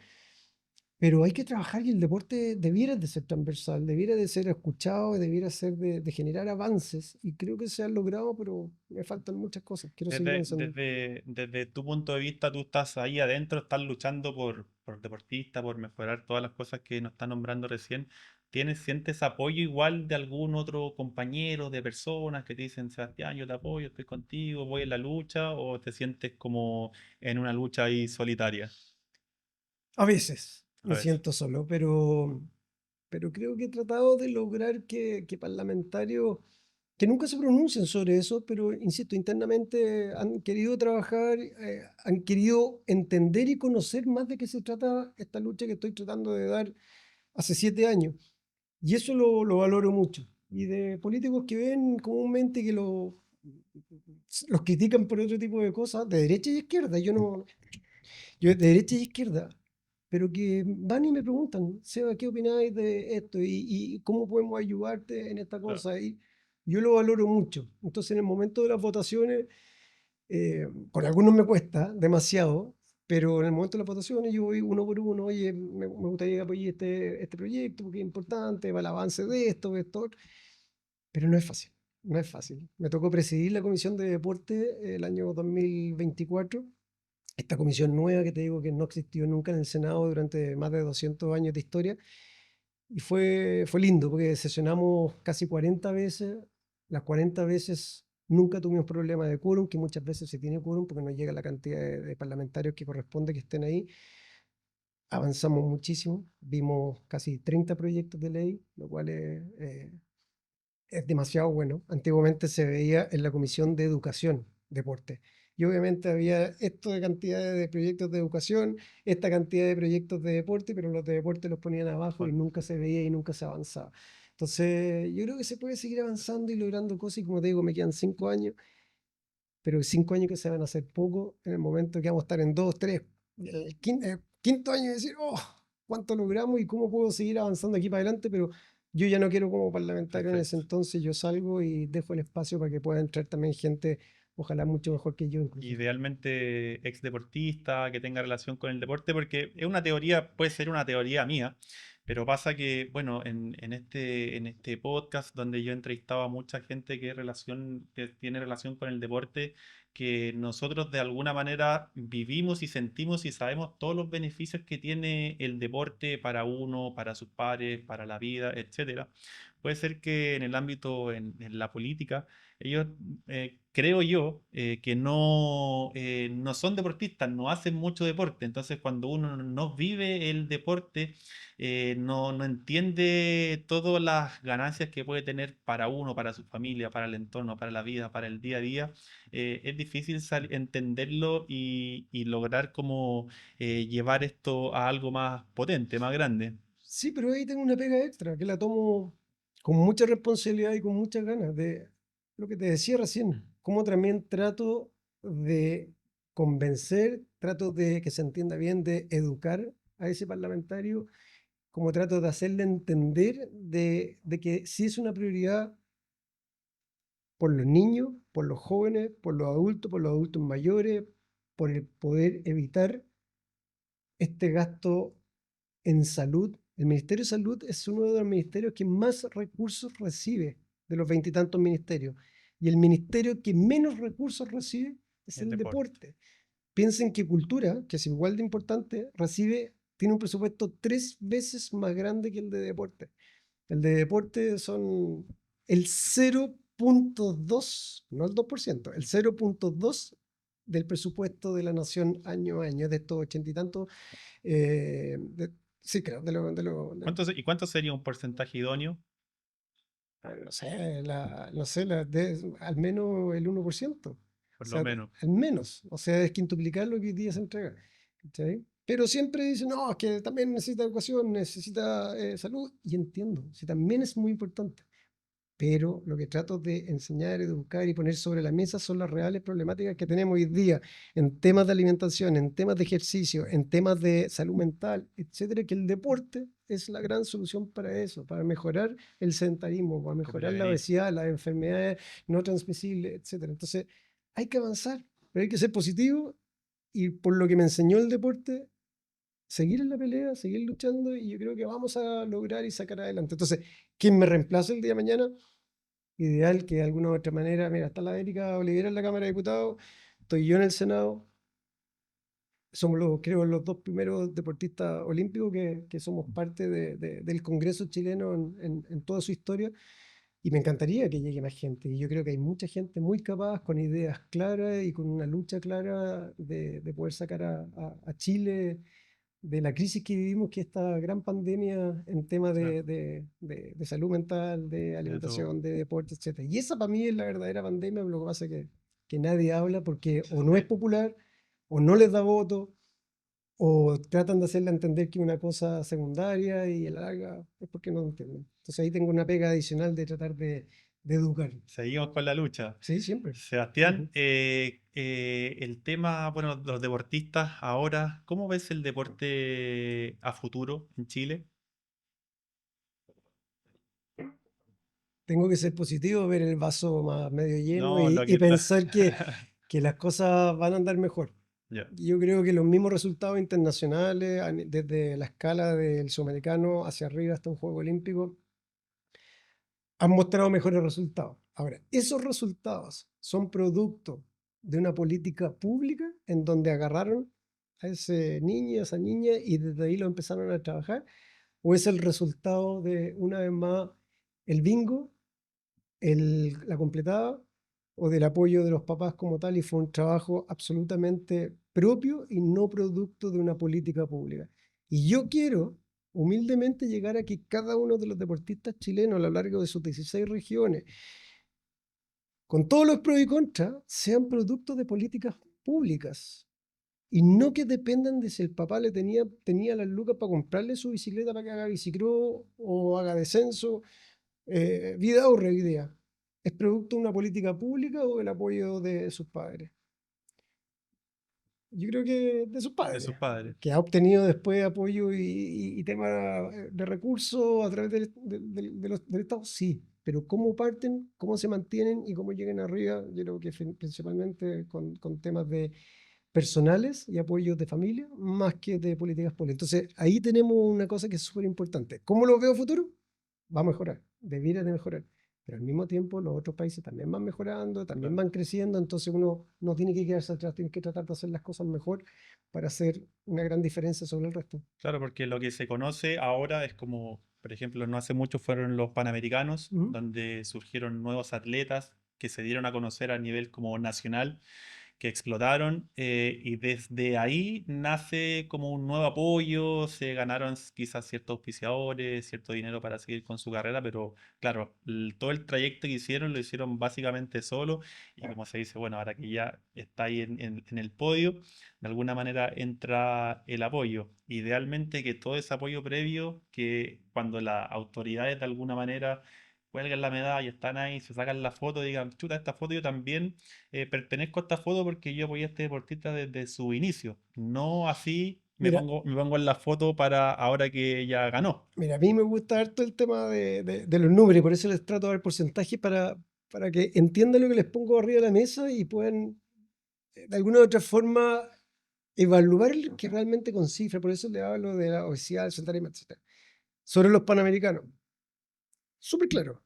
pero hay que trabajar y el deporte debiera de ser transversal, debiera de ser escuchado, debiera ser de generar avances y creo que se han logrado, pero me faltan muchas cosas. Quiero seguir avanzando. Desde tu punto de vista, tú estás ahí adentro, estás luchando por deportistas, por mejorar todas las cosas que nos está nombrando recién. ¿Sientes apoyo igual de algún otro compañero, de personas que te dicen, Sebastián, yo te apoyo, estoy contigo, voy en la lucha? ¿O te sientes como en una lucha ahí solitaria? A veces A me veces. siento solo, pero creo que he tratado de lograr que parlamentarios que nunca se pronuncian sobre eso, pero insisto, internamente han querido trabajar, han querido entender y conocer más de qué se trata esta lucha que estoy tratando de dar hace 7 años. Y eso lo valoro mucho. Y de políticos que ven comúnmente que los critican por otro tipo de cosas, de derecha y izquierda. Yo de derecha y izquierda, pero que van y me preguntan, Seba, ¿qué opináis de esto? Y cómo podemos ayudarte en esta Claro. cosa. Y yo lo valoro mucho. Entonces, en el momento de las votaciones, con algunos me cuesta demasiado, pero en el momento de las votaciones yo voy uno por uno, oye, me gustaría que apoye este proyecto porque es importante para el avance de esto, pero no es fácil. No es fácil. Me tocó presidir la Comisión de Deporte el año 2024, esta comisión nueva que te digo que no existió nunca en el Senado durante más de 200 años de historia. Y fue lindo porque sesionamos casi 40 veces. Las 40 veces nunca tuvimos problema de quórum, que muchas veces se tiene quórum porque no llega la cantidad de parlamentarios que corresponde que estén ahí. Avanzamos muchísimo, vimos casi 30 proyectos de ley, lo cual es demasiado bueno. Antiguamente se veía en la Comisión de Educación, Deporte. Y obviamente había esto de cantidad de proyectos de educación, esta cantidad de proyectos de deporte, pero los de deporte los ponían abajo y Bueno, nunca se veía y nunca se avanzaba. Entonces, yo creo que se puede seguir avanzando y logrando cosas y como te digo, me quedan 5 años, pero 5 años que se van a hacer poco en el momento que vamos a estar en 2, 3, quinto año y decir, oh, cuánto logramos y cómo puedo seguir avanzando aquí para adelante, pero yo ya no quiero como parlamentario en ese perfecto. entonces, yo salgo y dejo el espacio para que pueda entrar también gente, ojalá mucho mejor que yo incluso. Idealmente ex deportista, que tenga relación con el deporte, porque es una teoría, puede ser una teoría mía, pero pasa que, bueno, en este podcast donde yo he entrevistado a mucha gente que tiene relación con el deporte, que nosotros de alguna manera vivimos y sentimos y sabemos todos los beneficios que tiene el deporte para uno, para sus pares, para la vida, etcétera. Puede ser que en el ámbito, en la política, ellos, creo yo, que no, no son deportistas, no hacen mucho deporte. Entonces, cuando uno no vive el deporte, no entiende todas las ganancias que puede tener para uno, para su familia, para el entorno, para la vida, para el día a día. Es difícil entenderlo y lograr como llevar esto a algo más potente, más grande. Sí, pero ahí tengo una pega extra, que la tomo con mucha responsabilidad y con muchas ganas de lo que te decía recién, cómo también trato de convencer, trato de que se entienda bien, de educar a ese parlamentario, como trato de hacerle entender de que sí es una prioridad por los niños, por los jóvenes, por los adultos mayores, por el poder evitar este gasto en salud. El Ministerio de Salud es uno de los ministerios que más recursos recibe de los veintitantos ministerios. Y el ministerio que menos recursos recibe es El el deporte. deporte. Piensen que cultura, que es igual de importante, tiene un presupuesto 3 veces más grande que el de deporte. El de deporte son el 0,2, no el 2%, el 0,2 del presupuesto de la nación año a año, de estos ochenta y tantos. Sí, creo, ¿Y cuánto sería un porcentaje idóneo? no sé, no sé al menos el 1%. O Por lo sea, menos. al menos. O sea, es quintuplicar lo que hoy día se entrega. ¿Cachai? Pero siempre dicen, no, es que también necesita educación, necesita salud. Y entiendo, sí, también es muy importante. Pero lo que trato de enseñar, educar y poner sobre la mesa son las reales problemáticas que tenemos hoy día en temas de alimentación, en temas de ejercicio, en temas de salud mental, etcétera, que el deporte es la gran solución para eso, para mejorar el sedentarismo, para De mejorar la prevenir. obesidad, las enfermedades no transmisibles, etcétera. Entonces, hay que avanzar, pero hay que ser positivo y por lo que me enseñó el deporte, seguir en la pelea, seguir luchando y yo creo que vamos a lograr y sacar adelante. Entonces, ¿quién me reemplace el día de mañana? Ideal que de alguna u otra manera, mira, está la Erika Olivera en la Cámara de Diputados, estoy yo en el Senado, somos creo, los dos primeros deportistas olímpicos que somos parte del Congreso chileno en toda su historia, y me encantaría que llegue más gente, y yo creo que hay mucha gente muy capaz, con ideas claras y con una lucha clara de poder sacar a Chile de la crisis que vivimos, que esta gran pandemia en temas Claro. de salud mental, de De todo. alimentación, de deporte, etcétera. Y esa para mí es la verdadera pandemia, lo que pasa es que nadie habla porque Se o no es esconde. popular, o no les da voto, o tratan de hacerle entender que es una cosa secundaria y a la larga es porque no lo entienden. Entonces ahí tengo una pega adicional de tratar de educar. Seguimos con la lucha. Sí, siempre. Sebastián, Ujú. el tema, bueno, los deportistas ahora, ¿cómo ves el deporte a futuro en Chile? Tengo que ser positivo, ver el vaso más medio lleno No, lo y que está. pensar que las cosas van a andar mejor. Ya. Yo creo que los mismos resultados internacionales, desde la escala del sudamericano hacia arriba hasta un Juego Olímpico, han mostrado mejores resultados. Ahora, esos resultados son producto de una política pública en donde agarraron a ese niño, a esa niña y desde ahí lo empezaron a trabajar, o es el resultado de, una vez más, el bingo, la completada o del apoyo de los papás como tal, y fue un trabajo absolutamente propio y no producto de una política pública. Y yo quiero humildemente llegar a que cada uno de los deportistas chilenos a lo largo de sus 16 regiones, con todos los pros y contras, sean producto de políticas públicas. Y no que dependan de si el papá tenía las lucas para comprarle su bicicleta para que haga bicicross o haga descenso, vida o revidea. ¿Es producto de una política pública o del apoyo de sus padres? Yo creo que de sus De padres, sus padres. que ha obtenido después apoyo y temas de recursos a través del Estado, sí, pero cómo parten, cómo se mantienen y cómo llegan arriba, yo creo que principalmente con temas de personales y apoyos de familia, más que de políticas públicas. Entonces, ahí tenemos una cosa que es súper importante. ¿Cómo lo veo futuro? Va a mejorar, debiera de mejorar. Pero al mismo tiempo los otros países también van mejorando, también Claro. van creciendo, entonces uno no tiene que quedarse atrás, tiene que tratar de hacer las cosas mejor para hacer una gran diferencia sobre el resto. Claro, porque lo que se conoce ahora es como, por ejemplo, no hace mucho fueron los Panamericanos, Ujú. donde surgieron nuevos atletas que se dieron a conocer a nivel como nacional, que explotaron, y desde ahí nace como un nuevo apoyo, se ganaron quizás ciertos auspiciadores, cierto dinero para seguir con su carrera, pero claro, todo el trayecto que hicieron lo hicieron básicamente solo, y como se dice, bueno, ahora que ya está ahí en el podio, de alguna manera entra el apoyo. Idealmente que todo ese apoyo previo, que cuando las autoridades de alguna manera cuelgan la medalla, están ahí, se sacan la foto, digan, chuta, esta foto yo también pertenezco a esta foto porque yo apoyé a este deportista desde su inicio. No así Mira, me pongo en la foto para ahora que ella ganó. mira, a mí me gusta harto el tema de los números y por eso les trato de dar porcentajes para que entiendan lo que les pongo arriba de la mesa y puedan de alguna u otra forma evaluar que realmente con cifras. Por eso le hablo de la obesidad, el sedentarismo, etc. Sobre los panamericanos, súper claro,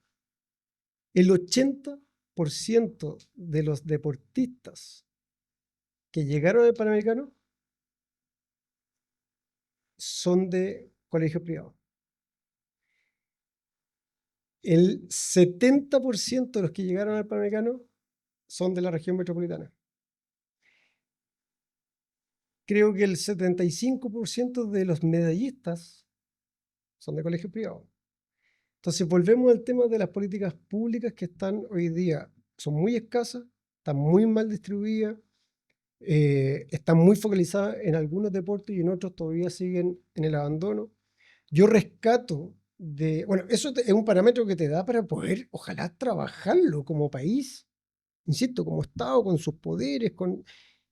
el 80% de los deportistas que llegaron al Panamericano son de colegios privados. El 70% de los que llegaron al Panamericano son de la región metropolitana. Creo que el 75% de los medallistas son de colegios privados. Entonces volvemos al tema de las políticas públicas que están hoy día, son muy escasas, están muy mal distribuidas, están muy focalizadas en algunos deportes y en otros todavía siguen en el abandono. Yo rescato bueno, eso es un parámetro que te da para poder, ojalá, trabajarlo como país, insisto, como Estado, con sus poderes,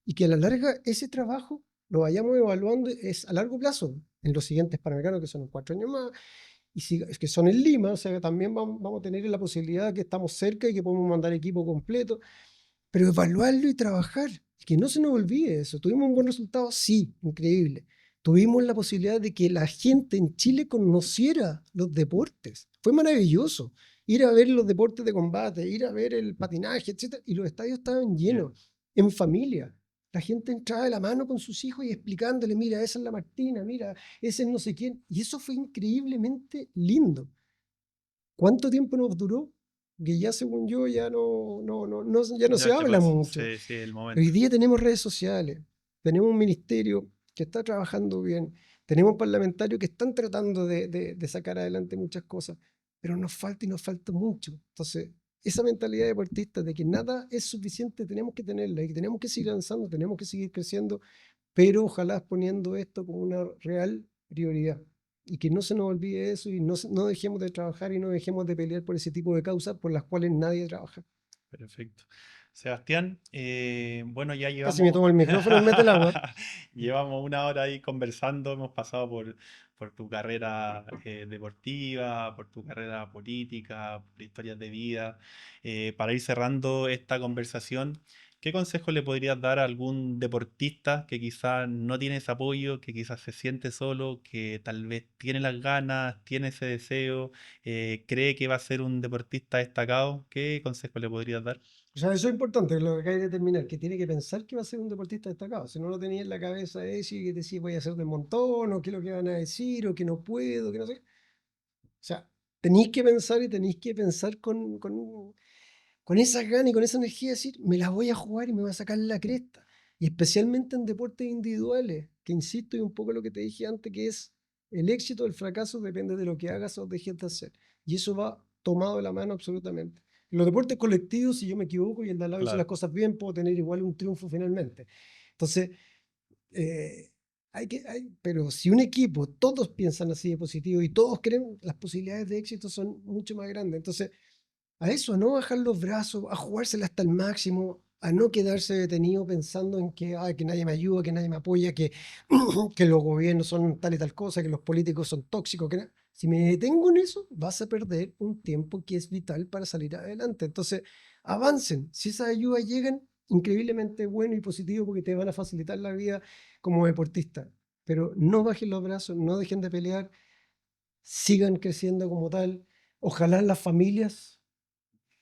y que a la larga ese trabajo lo vayamos evaluando es a largo plazo, en los siguientes Panamericanos, que son en 4 años más, y si, es que son en Lima, o sea, que también vamos a tener la posibilidad de que estamos cerca y que podemos mandar equipo completo, pero evaluarlo y trabajar, y que no se nos olvide eso. ¿Tuvimos un buen resultado? Sí, increíble. Tuvimos la posibilidad de que la gente en Chile conociera los deportes. Fue maravilloso ir a ver los deportes de combate, ir a ver el patinaje, etcétera, y los estadios estaban llenos, en familia. La gente entraba de la mano con sus hijos y explicándole, mira, esa es la Martina, mira, ese es no sé quién. Y eso fue increíblemente lindo. ¿Cuánto tiempo nos duró? Que ya según yo ya no Ya, se ya habla pues, mucho. sí, sí, el Hoy momento. día tenemos redes sociales, tenemos un ministerio que está trabajando bien, tenemos parlamentarios que están tratando de sacar adelante muchas cosas, pero nos falta y nos falta mucho. Entonces, esa mentalidad deportista de que nada es suficiente, tenemos que tenerla y que tenemos que seguir avanzando, tenemos que seguir creciendo, pero ojalá poniendo esto como una real prioridad. Y que no se nos olvide eso y no dejemos de trabajar y no dejemos de pelear por ese tipo de causas por las cuales nadie trabaja. Perfecto. Sebastián, bueno, ya Casi me llevamos, tomo el micrófono en mete el agua. llevamos una hora ahí conversando, hemos pasado por tu carrera deportiva, por tu carrera política, por historias de vida. Para ir cerrando esta conversación, ¿qué consejo le podrías dar a algún deportista que quizás no tiene ese apoyo, que quizás se siente solo, que tal vez tiene las ganas, tiene ese deseo, cree que va a ser un deportista destacado? ¿Qué consejo le podrías dar? O sea, eso es importante, lo que acabas de determinar, que tiene que pensar que va a ser un deportista destacado. Si no lo tenía en la cabeza eso y que decís voy a hacer del montón, o qué es lo que van a decir, o que no puedo, que no sé. O sea, tenéis que pensar y tenéis que pensar con esa ganas y con esa energía de decir, me la voy a jugar y me voy a sacar la cresta. Y especialmente en deportes individuales, que insisto, y un poco lo que te dije antes, que es el éxito o el fracaso depende de lo que hagas o dejes de hacer. Y eso va tomado de la mano absolutamente. En los deportes colectivos, si yo me equivoco y el de al lado hizo las Claro. cosas bien, puedo tener igual un triunfo finalmente. Entonces, pero si un equipo, todos piensan así de positivo y todos creen, las posibilidades de éxito son mucho más grandes. Entonces, a eso, a no bajar los brazos, a jugársela hasta el máximo, a no quedarse detenido pensando en que, ay, que nadie me ayuda, que nadie me apoya, que, que los gobiernos son tal y tal cosa, que los políticos son tóxicos. Si me detengo en eso, vas a perder un tiempo que es vital para salir adelante. Entonces, avancen. Si esas ayudas llegan, increíblemente bueno y positivo porque te van a facilitar la vida como deportista. Pero no bajen los brazos, no dejen de pelear, sigan creciendo como tal. Ojalá las familias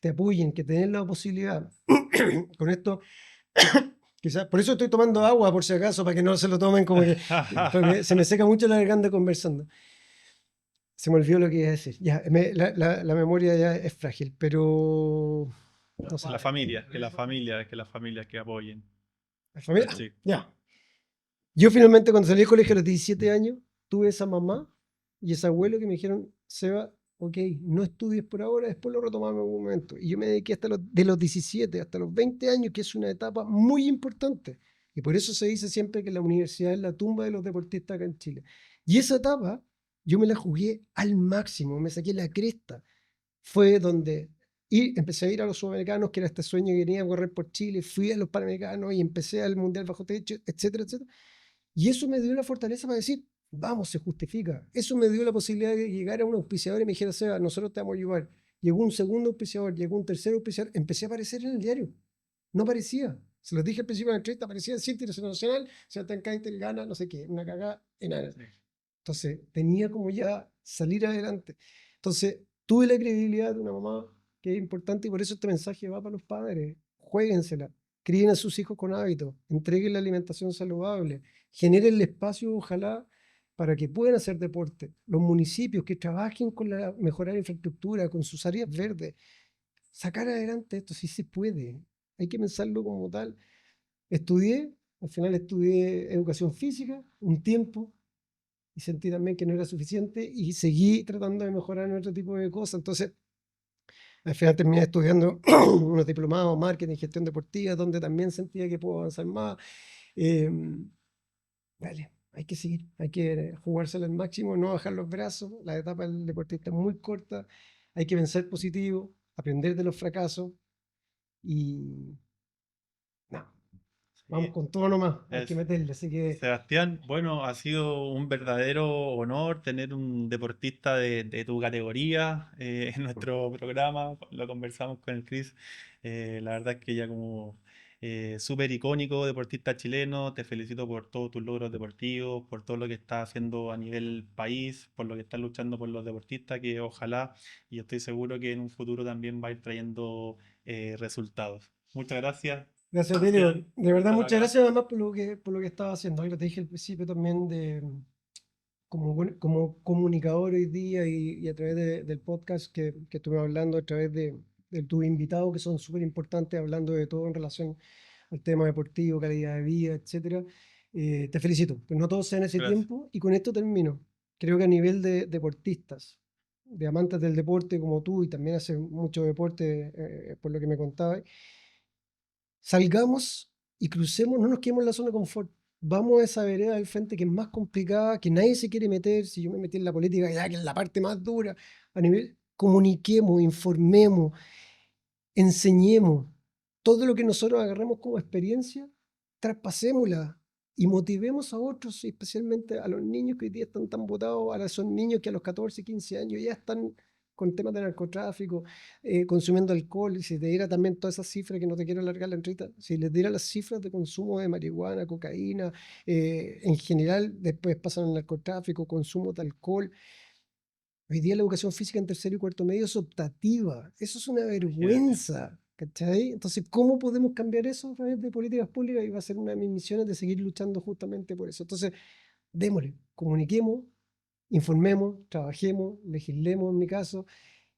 te apoyen, que te den la posibilidad. Con esto, quizás, por eso estoy tomando agua, por si acaso, para que no se lo tomen como que, porque se me seca mucho la garganta conversando. Se me olvidó lo que iba a decir. Ya, la memoria ya es frágil, pero Entonces, Que la familia que apoyen. la familia, Sí. ya. Yo finalmente cuando salí del colegio a los 17 años, tuve esa mamá y ese abuelo que me dijeron, Seba, ok, no estudies por ahora, después lo retomamos en algún momento. Y yo me dediqué de los 17 hasta los 20 años, que es una etapa muy importante. Y por eso se dice siempre que la universidad es la tumba de los deportistas acá en Chile. Y esa etapa yo me la jugué al máximo, me saqué la cresta. Fue donde empecé a ir a los Sudamericanos, que era este sueño que tenía, correr por Chile, fui a los Panamericanos y empecé al Mundial Bajo Techo, etcétera, etcétera. Y eso me dio la fortaleza para decir, vamos, se justifica. Eso me dio la posibilidad de llegar a un auspiciador y me dijera, Seba, nosotros te vamos a ayudar. Llegó un segundo auspiciador, llegó un tercer auspiciador, empecé a aparecer en el diario. No aparecía. Se los dije al principio de la entrevista, aparecía el Circo Nacional, Sebastián Keitel gana, no sé qué, una cagada en nada. Entonces, tenía como ya salir adelante. Entonces, tuve la credibilidad de una mamá que es importante y por eso este mensaje va para los padres. Juéguensela, críen a sus hijos con hábitos, entreguen la alimentación saludable, generen el espacio, ojalá, para que puedan hacer deporte. Los municipios que trabajen con mejorar la infraestructura, con sus áreas verdes, sacar adelante esto, sí se puede. Hay que pensarlo como tal. Estudié, al final estudié educación física un tiempo y sentí también que no era suficiente y seguí tratando de mejorar en otro tipo de cosas. Entonces, al final terminé estudiando unos diplomados, marketing, gestión deportiva, donde también sentía que puedo avanzar más. Vale, hay que seguir, hay que jugárselo al máximo, no bajar los brazos. La etapa del deportista es muy corta, hay que pensar positivo, aprender de los fracasos y no, vamos con todo nomás, hay que meterle. Así que Sebastián, bueno, ha sido un verdadero honor tener un deportista de tu categoría en nuestro programa. Lo conversamos con el Chris. La verdad es que ya como súper icónico deportista chileno, te felicito por todos tus logros deportivos, por todo lo que estás haciendo a nivel país, por lo que estás luchando por los deportistas, que ojalá, y yo estoy seguro que en un futuro también va a ir trayendo resultados. Muchas gracias. gracias, Emilio. Sebastián, De verdad, estar muchas acá. gracias además por lo que estaba haciendo. Ahí lo te dije al principio también como comunicador hoy día y a través del podcast que estuve hablando, a través de tus invitados que son súper importantes, hablando de todo en relación al tema deportivo, calidad de vida, etcétera. Te felicito, pero no todos sean ese Gracias. tiempo y con esto termino. Creo que a nivel de deportistas, de amantes del deporte como tú y también haces mucho deporte por lo que me contabas, salgamos y crucemos, no nos quedemos en la zona de confort. Vamos a esa vereda del frente que es más complicada, que nadie se quiere meter. Si yo me metí en la política, ya que es la parte más dura, a nivel, comuniquemos, informemos, enseñemos. Todo lo que nosotros agarremos como experiencia, traspasémosla y motivemos a otros, y especialmente a los niños que hoy día están tan botados, a esos niños que a los 14, 15 años ya están con temas de narcotráfico, consumiendo alcohol. Y si te diera también todas esas cifras, que no te quiero alargar la entrevista, si les diera las cifras de consumo de marihuana, cocaína, en general, después pasan al narcotráfico, consumo de alcohol. Hoy día la educación física en tercero y cuarto medio es optativa. Eso es una Imagínate. vergüenza, ¿cachai? Entonces, ¿cómo podemos cambiar eso a través de políticas públicas? Y va a ser una de mis misiones de seguir luchando justamente por eso. Entonces, démosle, comuniquemos, informemos, trabajemos, legislemos en mi caso,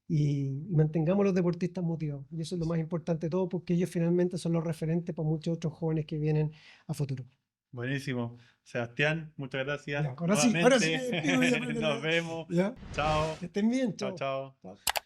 y mantengamos a los deportistas motivados. Y eso es lo más importante de todo, porque ellos finalmente son los referentes para muchos otros jóvenes que vienen a futuro. Buenísimo. Sebastián, muchas gracias Ya, ahora sí me nuevamente. despido ya, Nos vemos. ya, Chao. que estén bien, Chao, chao. chao. Chao.